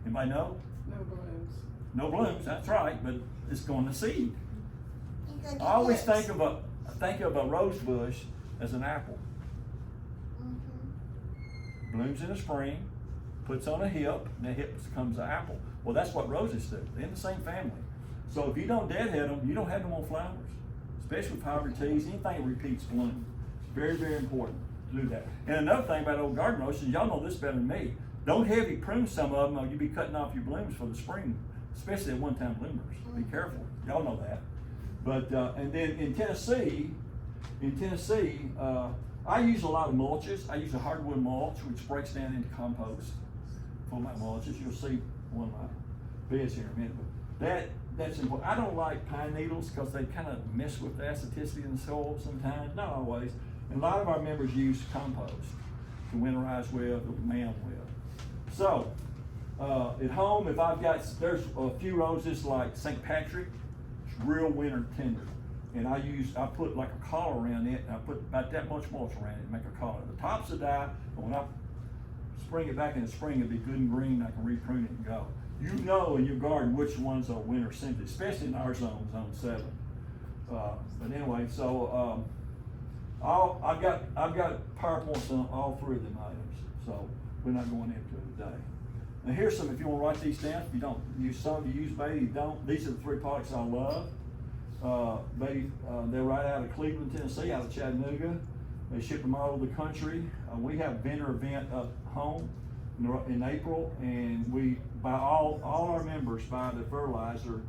Anybody know? No blooms. No blooms, that's right, but it's going to seed. I always think of a rose bush as an apple. Blooms in the spring, puts on a hip, and the hip becomes an apple. Well, that's what roses do. They're in the same family. So if you don't deadhead them, you don't have no more flowers. Especially with hybrid teas, anything that repeats bloom. It's very, very important to do that. And another thing about old garden roses, y'all know this better than me. Don't heavy prune some of them or you'll be cutting off your blooms for the spring, especially at one-time bloomers. Be careful. Y'all know that. But, and then in Tennessee, I use a lot of mulches. I use a hardwood mulch, which breaks down into compost for my mulches. You'll see one of beds here in a minute, but that's important. I don't like pine needles because they kind of mess with the acidity in the soil sometimes, not always. And a lot of our members use compost to winterize with or mound with. So, at home, if I've got, there's a few roses like St. Patrick, it's real winter tender. And I put like a collar around it, and I put about that much mulch around it and make a collar. The tops will die, but when I spring it back in the spring, it'll be good and green, I can reprune it and go. You know in your garden which ones are winter scented, especially in our zone 7. But anyway, so I've got PowerPoints on all 3 of them items, so we're not going into it today. Now here's some, if you want to write these down, if you don't use some, you use Beatty, you don't. These are the 3 products I love. Beatty, they're right out of Cleveland, Tennessee, out of Chattanooga. They ship them all over the country. We have a vendor event up home in April, and we buy all our members buy the fertilizer,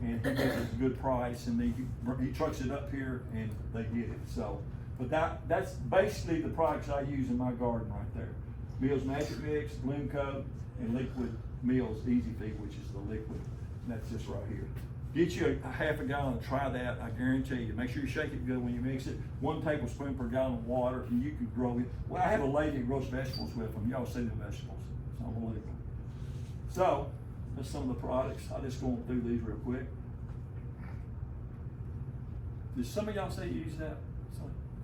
and he gets us a good price, and he trucks it up here and they get it. So, but that's basically the products I use in my garden right there. Mills Magic Mix, Bloom Coat, and Liquid Mills Easy Feed, which is the liquid. And that's just right here. Get you a half a gallon and try that, I guarantee you. Make sure you shake it good when you mix it. 1 tablespoon per gallon of water, and you can grow it. Well, I have a lady that grows vegetables with them. Y'all see the vegetables. It's unbelievable. So, that's some of the products. I'll just go through these real quick. Did some of y'all say you use that?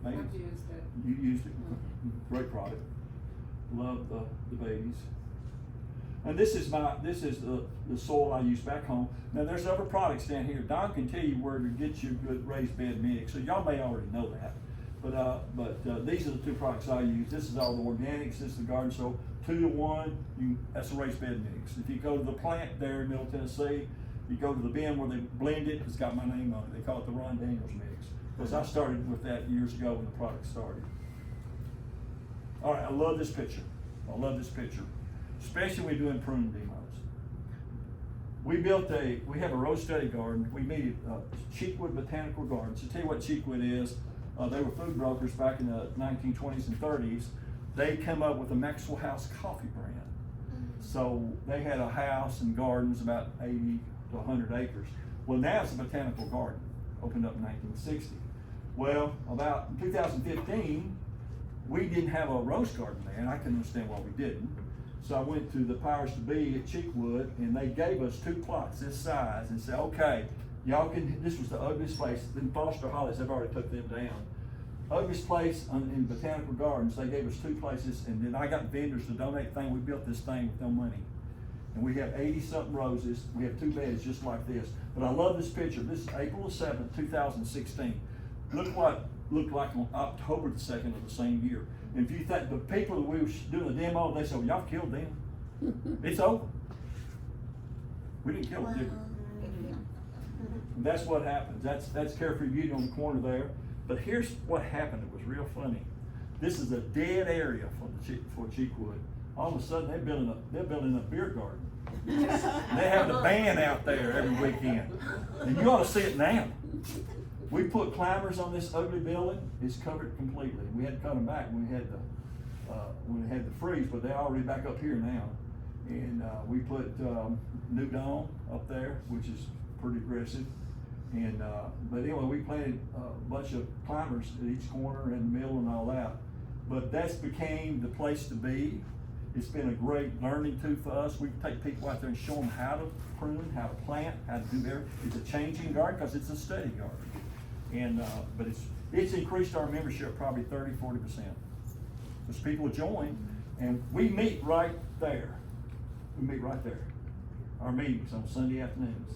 Maybe? I've used it. You used it. Great product. Love the babies. And this is the soil I use back home. Now there's other products down here. Don can tell you where to get you a good raised bed mix. So y'all may already know that. But these are the 2 products I use. This is all the organics. This is the garden soil. 2 to 1. That's a raised bed mix. If you go to the plant there in Middle Tennessee, you go to the bin where they blend it. It's got my name on it. They call it the Ron Daniels mix. Because I started with that years ago when the product started. All right, I love this picture. I love this picture. Especially when we're doing prune demos. We have a rose study garden. We meet at Cheekwood Botanical Gardens. To tell you what Cheekwood is, they were food brokers back in the 1920s and 30s. They came up with the Maxwell House coffee brand. So they had a house and gardens about 80 to 100 acres. Well, now it's a botanical garden, opened up in 1960. Well, about in 2015, we didn't have a rose garden there, and I can understand why we didn't. So I went to the powers to be at Cheekwood, and they gave us 2 plots this size and said, okay, y'all can, this was the ugliest place. In Foster Hollies, they've already took them down. Ugliest place in Botanical Gardens, they gave us 2 places, and then I got vendors to donate things. We built this thing with no money. And we have 80-something roses. We have 2 beds just like this. But I love this picture. This is April the 7th, 2016. Look what looked like on October the 2nd of the same year. And if you think the people that we were doing the demo, they said, well, y'all killed them. It's over. We didn't kill them, did we? And that's what happens. That's Carefree Beauty on the corner there. But here's what happened. It was real funny. This is a dead area for Cheekwood. All of a sudden, they're building a beer garden. They have the band out there every weekend, and you ought to see it now. We put climbers on this ugly building. It's covered completely. We had to cut them back when we had the freeze, but they're already back up here now. And we put new dome up there, which is pretty aggressive. And but anyway, we planted a bunch of climbers at each corner and the middle and all that. But that's became the place to be. It's been a great learning tool for us. We take people out there and show them how to prune, how to plant, how to do everything. It's a changing garden because it's a study garden. And but it's increased our membership probably 30-40%. Because people join, and we meet right there. We meet right there. Our meetings on Sunday afternoons,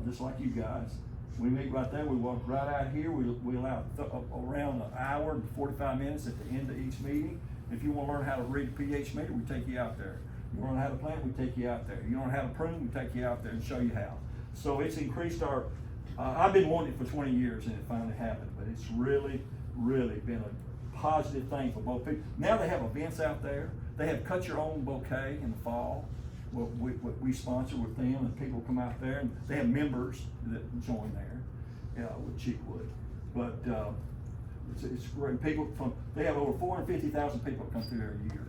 just like you guys. We meet right there. We walk right out here. We allow around an hour and 45 minutes at the end of each meeting. If you want to learn how to read a pH meter, we take you out there. You want to learn how to plant, we take you out there. You want to know how to prune, we take you out there and show you how. So it's increased our, I've been wanting it for 20 years and it finally happened, but it's really, really been a positive thing for both people. Now they have events out there. They have Cut Your Own Bouquet in the fall. What we sponsor with them, and people come out there, and they have members that join there with Cheekwood. But it's great. People they have over 450,000 people come through every year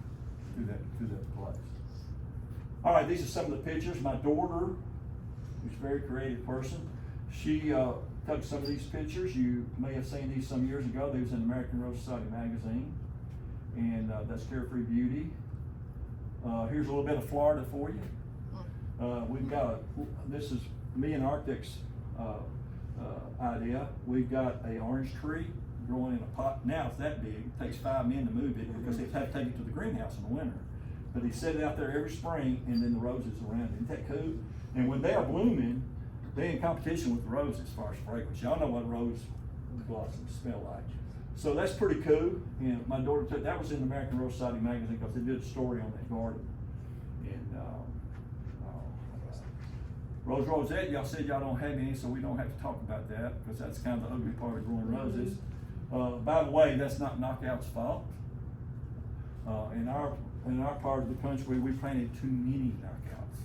through that place. All right, these are some of the pictures. My daughter, who's a very creative person, she took some of these pictures. You may have seen these some years ago. They was in American Rose Society magazine, and that's Carefree Beauty. Here's a little bit of Florida for you. We've got this is me and Arctic's idea. We've got a orange tree growing in a pot. Now it's that big. It takes 5 men to move it because they have to take it to the greenhouse in the winter. But they set it out there every spring, and then the roses around it. Isn't that cool? And when they are blooming, they're in competition with the roses as far as fragrance. Y'all know what rose blossoms smell like. So that's pretty cool. And my daughter took, that was in the American Rose Society magazine because they did a story on that garden. And Rose Rosette, y'all said y'all don't have any, so we don't have to talk about that because that's kind of the ugly part of growing roses. By the way, that's not Knockout's fault. In our part of the country, we planted too many knockouts.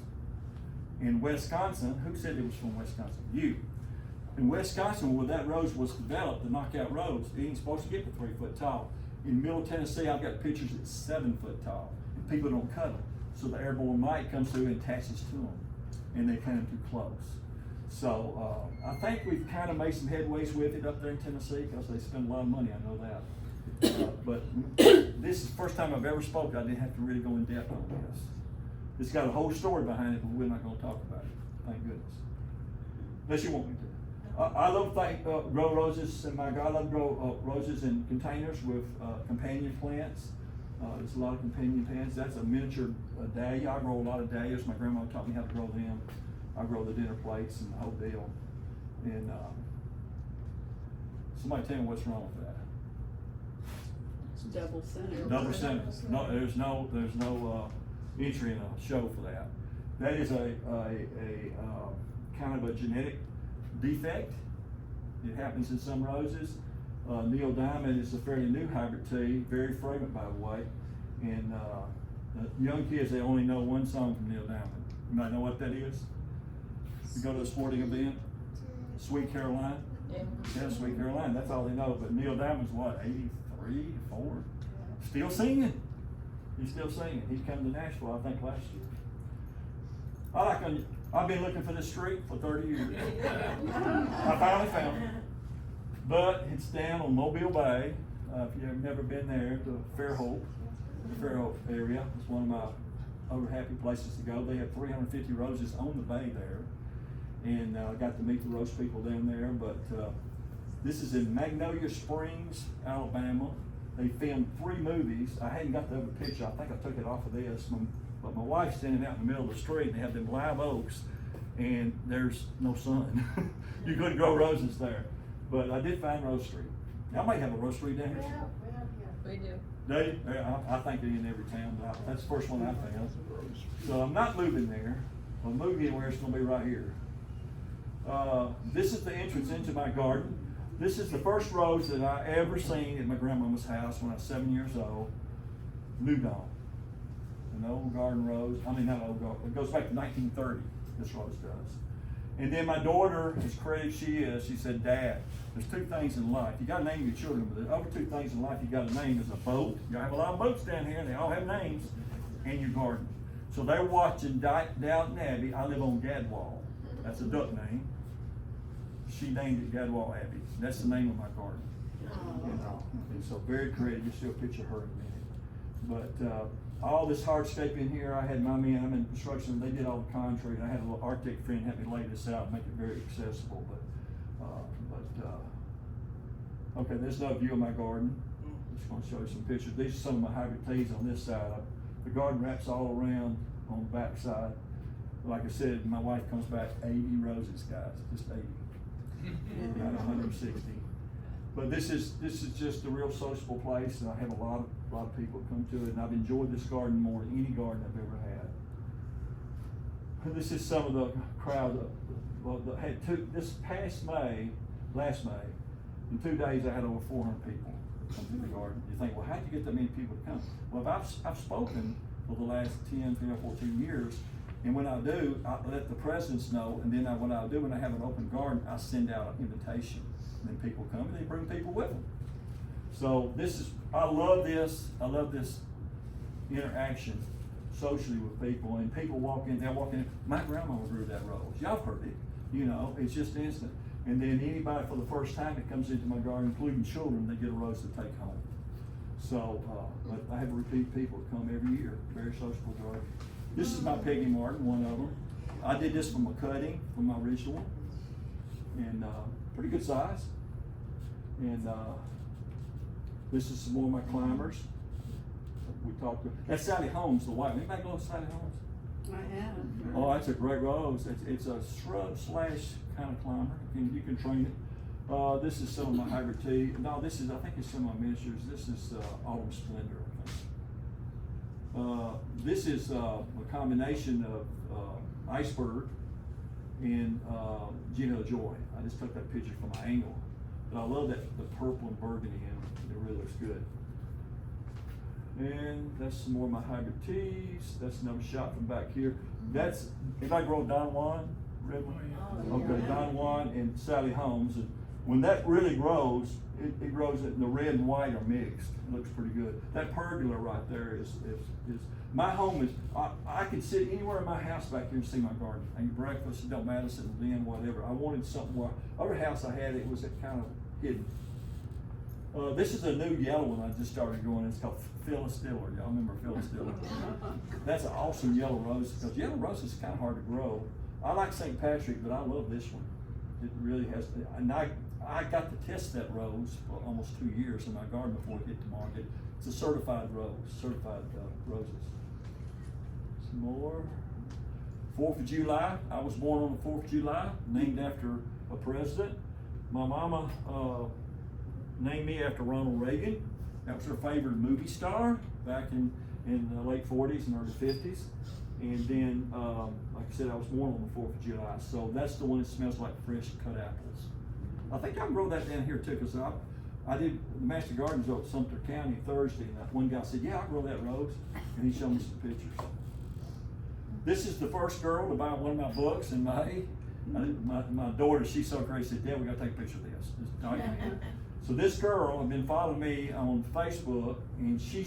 In Wisconsin, who said it was from Wisconsin? You. In Wisconsin, where that rose was developed, the knockout rose, it ain't supposed to get to 3 foot tall. In Middle Tennessee, I've got pictures that's 7 foot tall, and people don't cut them. So the airborne mite comes through and attaches to them, and they plant them too close. So I think we've kind of made some headways with it up there in Tennessee because they spend a lot of money, I know that. But this is the first time I've ever spoken. I didn't have to really go in depth on this. It's got a whole story behind it, but we're not going to talk about it. Thank goodness. Unless you want me to. I love grow roses, and I love grow roses in containers with companion plants. There's a lot of companion plants. That's a miniature dahlia. I grow a lot of dahlias. My grandma taught me how to grow them. I grow the dinner plates and the whole deal. And somebody tell me what's wrong with that. It's double center. Double center. No, there's no entry in a show for that. That is a kind of a genetic defect. It happens in some roses. Neil Diamond is a fairly new hybrid tea, very fragrant by the way. And the young kids, they only know one song from Neil Diamond. You might know what that is. You go to a sporting event, Sweet Caroline. Yeah, Sweet Caroline, that's all they know. But Neil Diamond's what, 83, 4? Still singing. He's still singing. He's come to Nashville, I think, last year. I've been looking for this street for 30 years. I finally found it. But it's down on Mobile Bay. If you've never been there, to Fairhope area. It's one of my other happy places to go. They have 350 roses on the bay there. And I got to meet the rose people down there. But this is in Magnolia Springs, Alabama. They filmed 3 movies. I hadn't got the other picture. I think I took it off of this. But my wife's standing out in the middle of the street, and they have them live oaks, and there's no sun. You couldn't grow roses there. But I did find Rose Street. Y'all might have a Rose Street down here. We do. Do you? I think they're in every town, but that's the first one I found. So I'm not moving there. If I'm moving anywhere, it's gonna be right here. This is the entrance into my garden. This is the first rose that I ever seen at my grandmama's house when I was 7 years old. New Dawn. An old garden rose. I mean, not old garden. It goes back to 1930, this rose does. And then my daughter, as creative she is, she said, Dad, there's 2 things in life. You gotta name your children, but the other 2 things in life you gotta name is a boat. You have a lot of boats down here, and they all have names, and your garden. So they're watching Downton Abbey. I live on Gadwall. That's a duck name. She named it Gadwall Abbey. That's the name of my garden. And so very creative. You'll see a picture of her in a minute. But all this hardscape in here, I had my men, I'm in construction, they did all the concrete. I had a little architect friend help me lay this out and make it very accessible. Okay, there's no view of my garden. I'm just gonna show you some pictures. These are some of my hybrid teas on this side. The garden wraps all around on the back side. Like I said, my wife comes back 80 roses, guys, just 80. About 160. But this is just a real sociable place, and I have a lot of people come to it, and I've enjoyed this garden more than any garden I've ever had. And this is some of the crowd that had this past May, last May, in 2 days I had over 400 people come to the garden. You think, well, how'd you get that many people to come? Well, I've spoken for the last 10, 13, or 14 years. And when I do, I let the presidents know, and then when I have an open garden, I send out an invitation. And then people come, and they bring people with them. So I love this interaction. socially with people, and people walk in, they'll walk in, my grandma grew that rose. Y'all have heard it, you know, it's just instant. And then anybody for the first time that comes into my garden, including children, they get a rose to take home. So, but I have repeat people that come every year, very sociable garden. This is my Peggy Martin, one of them. I did this from a cutting from my original one, and pretty good size. And this is some more of my climbers. We talked. That's Sally Holmes, the white. Anybody know Sally Holmes? I have. Oh, that's a great rose. It's a shrub slash kind of climber. You can train it. This is some of my hybrid tea. No, this is, I think it's some of my miniatures. This is Autumn Splendor, I think. This is a combination of Iceberg and Gino Joy. I just took that picture from my angle. But I love that, the purple and burgundy in it. It really looks good. And that's some more of my hybrid teas. That's another shot from back here. That's, if I grow Don Juan, red one? Okay, Don Juan and Sally Holmes. And when that really grows, it grows in the red and white are mixed. It looks pretty good. That pergola right there is my home is, I could sit anywhere in my house back here and see my garden. I eat breakfast, it don't matter, sitting in, whatever. I wanted something where, other house I had, it was kind of hidden. This is a new yellow one I just started growing. It's called Phyllis Diller. Y'all remember Phyllis Diller? That's an awesome yellow rose, because yellow rose is kind of hard to grow. I like St. Patrick, but I love this one. It really has, and I got to test that rose for almost 2 years in my garden before it hit the market. It's a certified rose, certified roses. Some more. 4th of July. I was born on the 4th of July, named after a president. My mama named me after Ronald Reagan. That was her favorite movie star back in the late 40s and early 50s. And then, like I said, I was born on the 4th of July. So that's the one that smells like fresh cut apples. I think I can grow that down here too, because I did the Master Gardens over at Sumter County Thursday, and that one guy said, yeah, I'll grow that rose. And he showed me some pictures. This is the first girl to buy one of my books in May. My daughter, she's so crazy, said, Dad, we gotta take a picture of this. Just document it. So this girl had been following me on Facebook, and she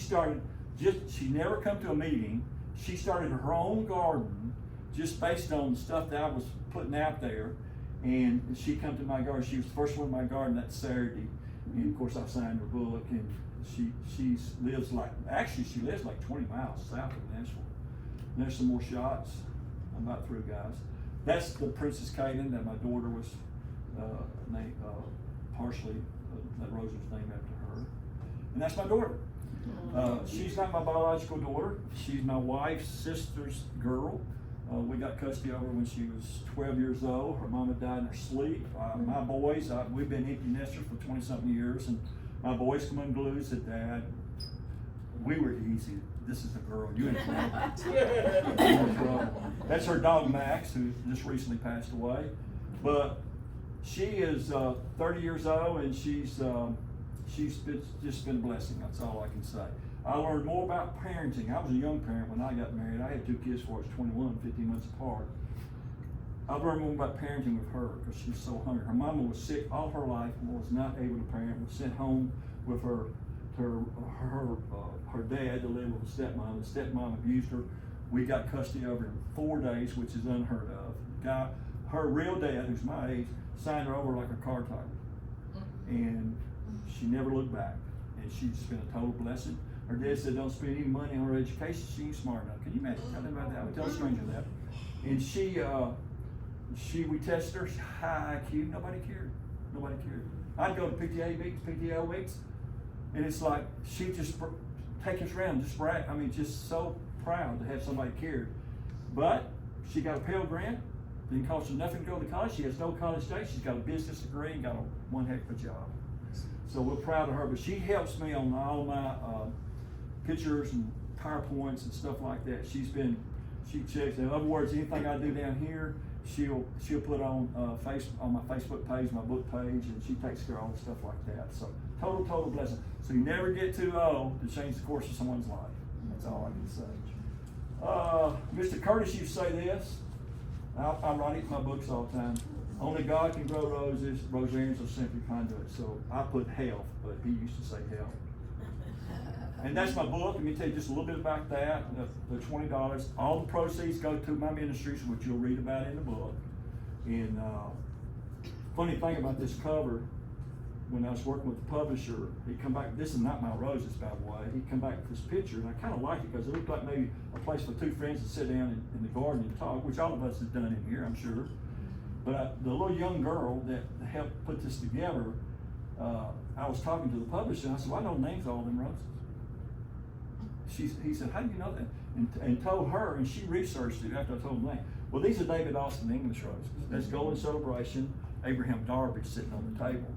never come to a meeting. She started her own garden just based on the stuff that I was putting out there. And she come to my garden. She was the first one in my garden that Saturday. And of course I signed her book, and she lives like 20 miles south of Nashville. And there's some more shots. I'm about through, guys. That's the Princess Caitlin that my daughter was named, partially, that rose was named after her. And that's my daughter. She's not my biological daughter. She's my wife's sister's girl. We got custody of her when she was 12 years old. Her mama died in her sleep. My boys, we've been empty nesters for 20-something years, and my boys come unglued and said, Dad, we were easy. This is a girl. You in trouble. You're in trouble. That's her dog Max, who just recently passed away. But she is 30 years old, and she's just been a blessing. That's all I can say. I learned more about parenting. I was a young parent when I got married. I had 2 kids before I was 21, 15 months apart. I learned more about parenting with her because she was so hungry. Her mama was sick all her life and was not able to parent. Was sent home with her dad to live with a stepmom. The stepmom abused her. We got custody of her in 4 days, which is unheard of. Her real dad, who's my age, signed her over like a car title. And she never looked back. And she's been a total blessing. Her dad said, don't spend any money on her education. She ain't smart enough. Can you imagine? Tell them about that. I would tell a stranger that. And we tested her, high IQ. Nobody cared. Nobody cared. I'd go to PTA meetings, PTO weeks, and it's like, she just take us around, just brag. I mean, just so proud to have somebody cared. But she got a Pell Grant. Didn't cost her nothing to go to college. She has no college degree. She's got a business degree and got one heck of a job. So we're proud of her. But she helps me on all my pictures and PowerPoints and stuff like that. She checks. In other words, anything I do down here, she'll put on my Facebook page, my book page, and she takes care of all the stuff like that. So total blessing. So you never get too old to change the course of someone's life. That's all I can say. Mr. Curtis used to say this. I write it in my books all the time. Only God can grow roses. Rosarians are simply conduits. So I put health, but he used to say health. And that's my book. Let me tell you just a little bit about that. The $20. All the proceeds go to my ministries, which you'll read about in the book. And funny thing about this cover, when I was working with the publisher, he come back. This is not my roses, by the way. He come back with this picture, and I kind of liked it because it looked like maybe a place for two friends to sit down in the garden and talk, which all of us have done in here, I'm sure. But the little young girl that helped put this together, I was talking to the publisher, and I said, well, I know the names of all them roses. He said, how do you know that? And told her, and she researched it after I told her the name. Well, these are David Austin English roses. That's Golden Celebration, Abraham Darby sitting on the table.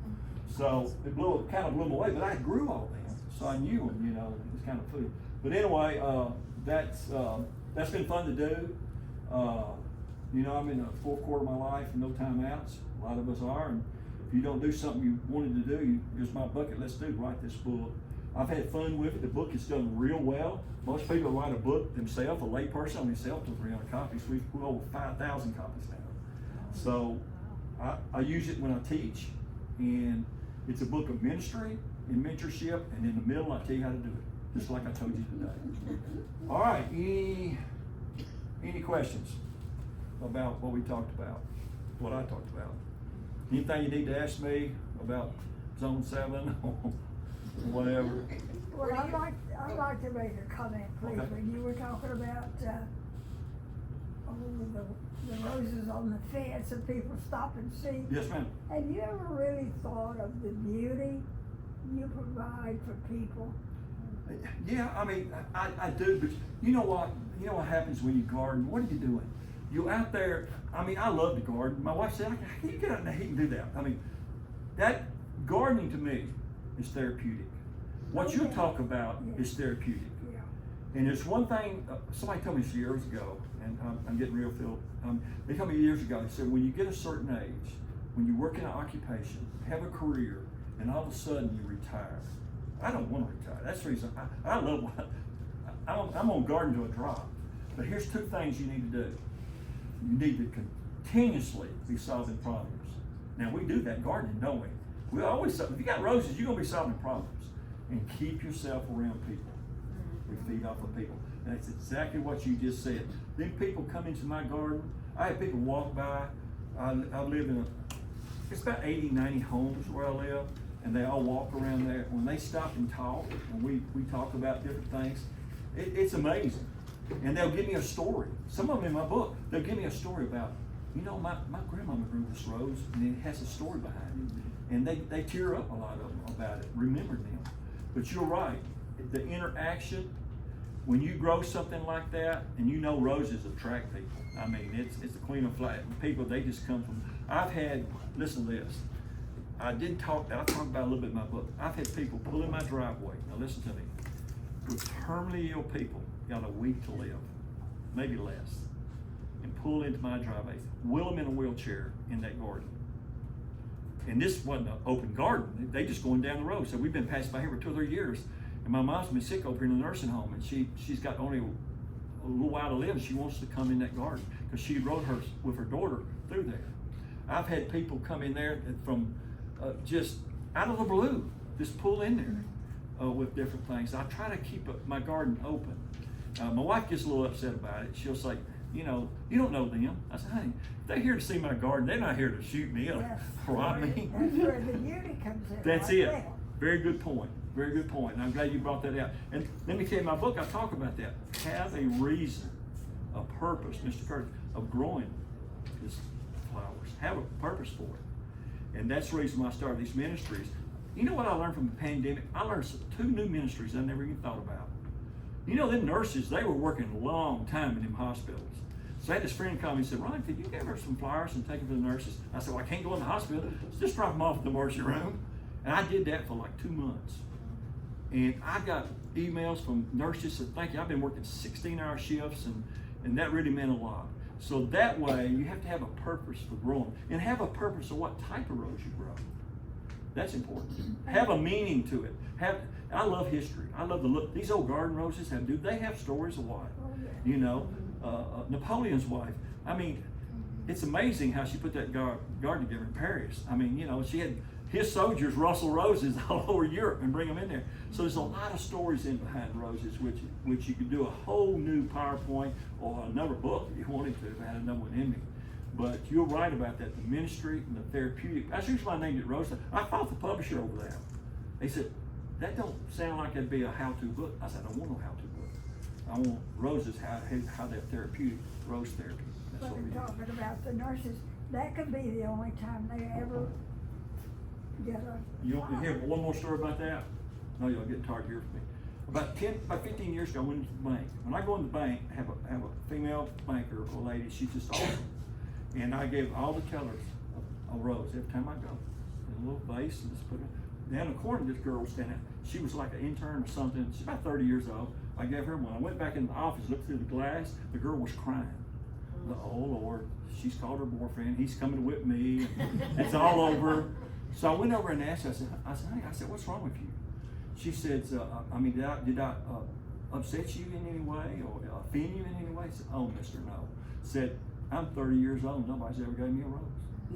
So it kind of blew them away, but I grew all them, so I knew them, you know, it was kind of food. But anyway, that's been fun to do. You know, I'm in the fourth quarter of my life, no timeouts. A lot of us are, and if you don't do something you wanted to do, here's my bucket list to write this book. I've had fun with it. The book is done real well. Most people write a book themselves, a layperson only sells to 300 copies. We've over 5,000 copies now. So I use it when I teach, and it's a book of ministry and mentorship, and in the middle I tell you how to do it, just like I told you today. All right, any questions about what we talked about, what I talked about? Anything you need to ask me about Zone 7 or whatever? Well, I'd like to make a comment, please. Okay. When you were talking about, the roses on the fence and people stop and see. Yes, ma'am. Have you ever really thought of the beauty you provide for people? Yeah, I mean, I do, but you know what? You know what happens when you garden? What are you doing? You're out there. I mean, I love to garden. My wife said, "How can you get out in the heat and do that?" I mean, that gardening to me is therapeutic. What you Okay. talk about Yeah. is therapeutic. Yeah. And there's one thing somebody told me this years ago, and I'm getting real filled. They told me years ago. They said, when you get a certain age, when you work in an occupation, have a career, and all of a sudden you retire. I don't want to retire. That's the reason I love what I'm on garden to a drop. But here's two things you need to do. You need to continuously be solving problems. Now we do that gardening, don't we? We always, if you got roses, you're gonna be solving problems. And keep yourself around people. We feed off of people. And that's exactly what you just said. Then people come into my garden. I have people walk by. I live in it's about 80, 90 homes where I live, and they all walk around there. When they stop and talk, and we talk about different things, it's amazing. And they'll give me a story. Some of them in my book, they'll give me a story about, you know, my grandmama grew this rose, and it has a story behind it. And they tear up a lot of them about it, remembering them. But you're right, the interaction, when you grow something like that, and you know roses attract people. I mean, it's the queen of flowers. People, they just come from, listen to this. I talked about it a little bit in my book. I've had people pull in my driveway, now listen to me, with terminally ill people, got a week to live, maybe less, and pull into my driveway, wheel them in a wheelchair in that garden. And this wasn't an open garden. They just going down the road. So we've been passing by here for 2 or 3 years. And my mom's been sick over here in the nursing home, and she's got only a little while to live, and she wants to come in that garden because she rode her with her daughter through there. I've had people come in there from just out of the blue, just pull in there with different things. I try to keep my garden open. My wife gets a little upset about it. She'll say, you know, you don't know them. I said, honey, if they're here to see my garden, they're not here to shoot me or Yes. rob me. That's where the beauty comes in. That's right it. there. Very good point. Very good point. And I'm glad you brought that out. And let me tell you, my book, I talk about that. Have a reason, a purpose, Mr. Curtis, of growing this flowers. Have a purpose for it. And that's the reason why I started these ministries. You know what I learned from the pandemic? I learned 2 new ministries I never even thought about. You know, them nurses, they were working a long time in them hospitals. So I had this friend call me and said, Ron, could you give her some flowers and take them to the nurses? I said, well, I can't go in the hospital. So just drop them off at the emergency room. And I did that for like 2 months. And I got emails from nurses that thank you. I've been working 16-hour shifts, and that really meant a lot. So that way, you have to have a purpose for growing, and have a purpose of what type of rose you grow. That's important. Have a meaning to it. I love history. I love the look. These old garden roses they have stories of what? Oh, yeah. You know, Napoleon's wife. I mean, it's amazing how she put that garden together in Paris. I mean, you know, she had his soldiers rustle roses all over Europe and bring them in there. So there's a lot of stories in behind roses, which you could do a whole new PowerPoint or another book if you wanted to. If I had another one in me. But you're right about that, the ministry and the therapeutic. That's usually why I named it Rose. I fought the publisher over that. They said, that don't sound like it'd be a how-to book. I said, I don't want no how-to book. I want roses, how they're therapeutic, rose therapy. That's But what we we're do. talking about the nurses, that could be the only time they ever get a. You want to hear one more story about that? No, y'all getting tired of hearing from me. About 15 years ago, I went into the bank. When I go in the bank, I have a female banker, a lady, she's just awesome. And I gave all the tellers a rose every time I go. In a little vase and just put it. Down the corner, this girl was standing. She was like an intern or something. She's about 30 years old. I gave her one. I went back in the office, looked through the glass. The girl was crying. Oh Lord, she's called her boyfriend. He's coming to whip me. It's all over. So I went over and asked her. I said, honey, what's wrong with you? She said, did I upset you in any way or offend you in any way? I said, oh, Mr. No. Said, I'm 30 years old. Nobody's ever gave me a rose.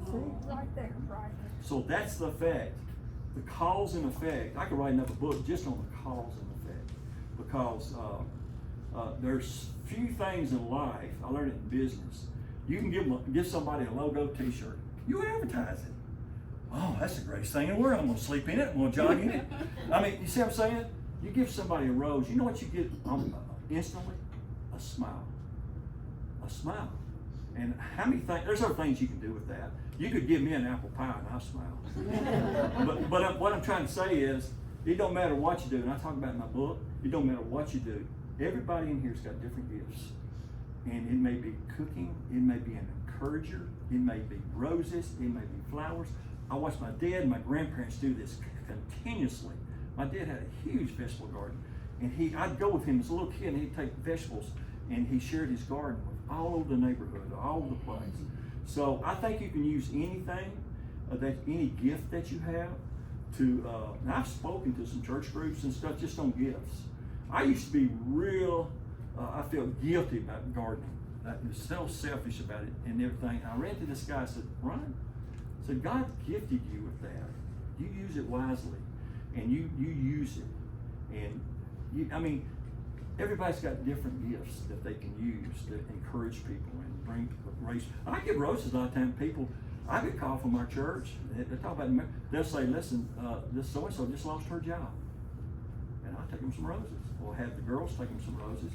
See, right there, right there. So that's the effect. The cause and effect. I could write another book just on the cause and effect, because there's few things in life. I learned it in business. You can give somebody a logo T-shirt. You advertise it. Oh, that's the greatest thing in the world. I'm gonna sleep in it. I'm gonna jog in it. I mean, you see what I'm saying? You give somebody a rose. You know what you get instantly? A smile. A smile. And how many things? There's other things you can do with that. You could give me an apple pie and I'll smile. but what I'm trying to say is, it don't matter what you do. And I talk about it in my book. It don't matter what you do. Everybody in here's got different gifts, and it may be cooking. It may be an encourager. It may be roses. It may be flowers. I watched my dad and my grandparents do this continuously. My dad had a huge vegetable garden, and I'd go with him as a little kid, and he'd take vegetables, and he shared his garden with all over the neighborhood, all over the place. So I think you can use anything, any gift that you have to, and I've spoken to some church groups and stuff just on gifts. I used to be real, I felt guilty about gardening. I was so selfish about it and everything. I ran to this guy and said, Ron, God gifted you with that. You use it wisely, and you use it. And everybody's got different gifts that they can use to encourage people and raise. I give roses a lot of times. People, I get called from our church. They talk about, they'll say, listen, this so-and-so just lost her job. And I'll take them some roses. Or have the girls take them some roses.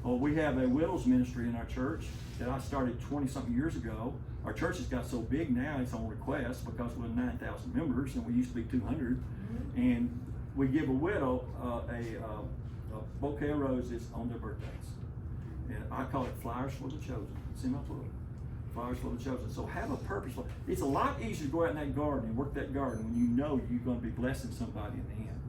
Or we have a widows ministry in our church that I started 20-something years ago. Our church has got so big now, it's on request, because we're 9,000 members and we used to be 200. And we give a widow a bouquet of roses on their birthdays. And I call it Flowers for the Chosen. It's in my book. Flowers for the Chosen. So have a purpose. It's a lot easier to go out in that garden and work that garden when you know you're going to be blessing somebody in the end.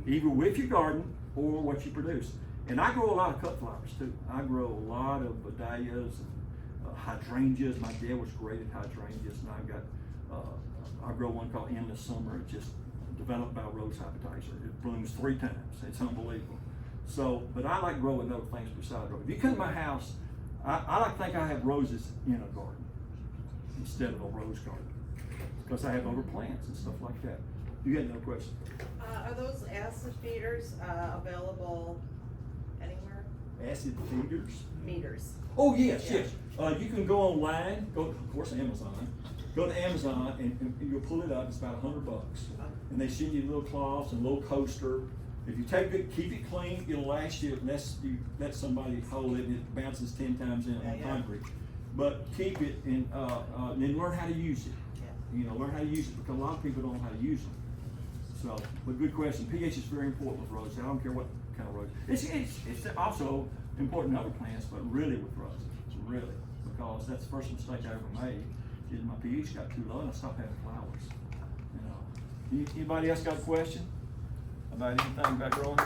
Either with your garden or what you produce. And I grow a lot of cut flowers too. I grow a lot of dahlias and hydrangeas. My dad was great at hydrangeas, and I've got, I grow one called Endless Summer. It's just developed by Rose Habitizer. It blooms 3 times. It's unbelievable. So, but I like growing other things besides roses. If you come to my house, I like to think I have roses in a garden instead of a rose garden, because I have other plants and stuff like that. You had no question? Are those acid feeders available anywhere? Acid feeders? Meters. Oh, yes, yes. You can go online, of course, Amazon. Go to Amazon and you'll pull it up. It's about $100. And they send you little cloths and a little coaster. If you take it, keep it clean, it'll last you unless you let somebody hold it and it bounces 10 times in on concrete. But keep it and then learn how to use it. You know, learn how to use it, because a lot of people don't know how to use them. So, but good question. pH is very important with roses. I don't care what kind of rose. It's also important in other plants, but really with roses, really, because that's the first mistake I ever made. Is my pH got too low and I stopped having flowers. You know. Anybody else got a question about anything about growing?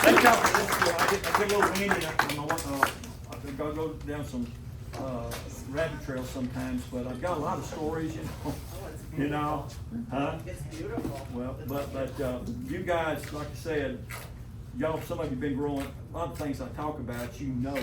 Thank y'all for this. I get a little windy. I think I'll go down some rabbit trails sometimes, but I've got a lot of stories, you know. You know, huh? It's beautiful. Well, but you guys, like I said, y'all, some of you been growing, a lot of things I talk about, you know.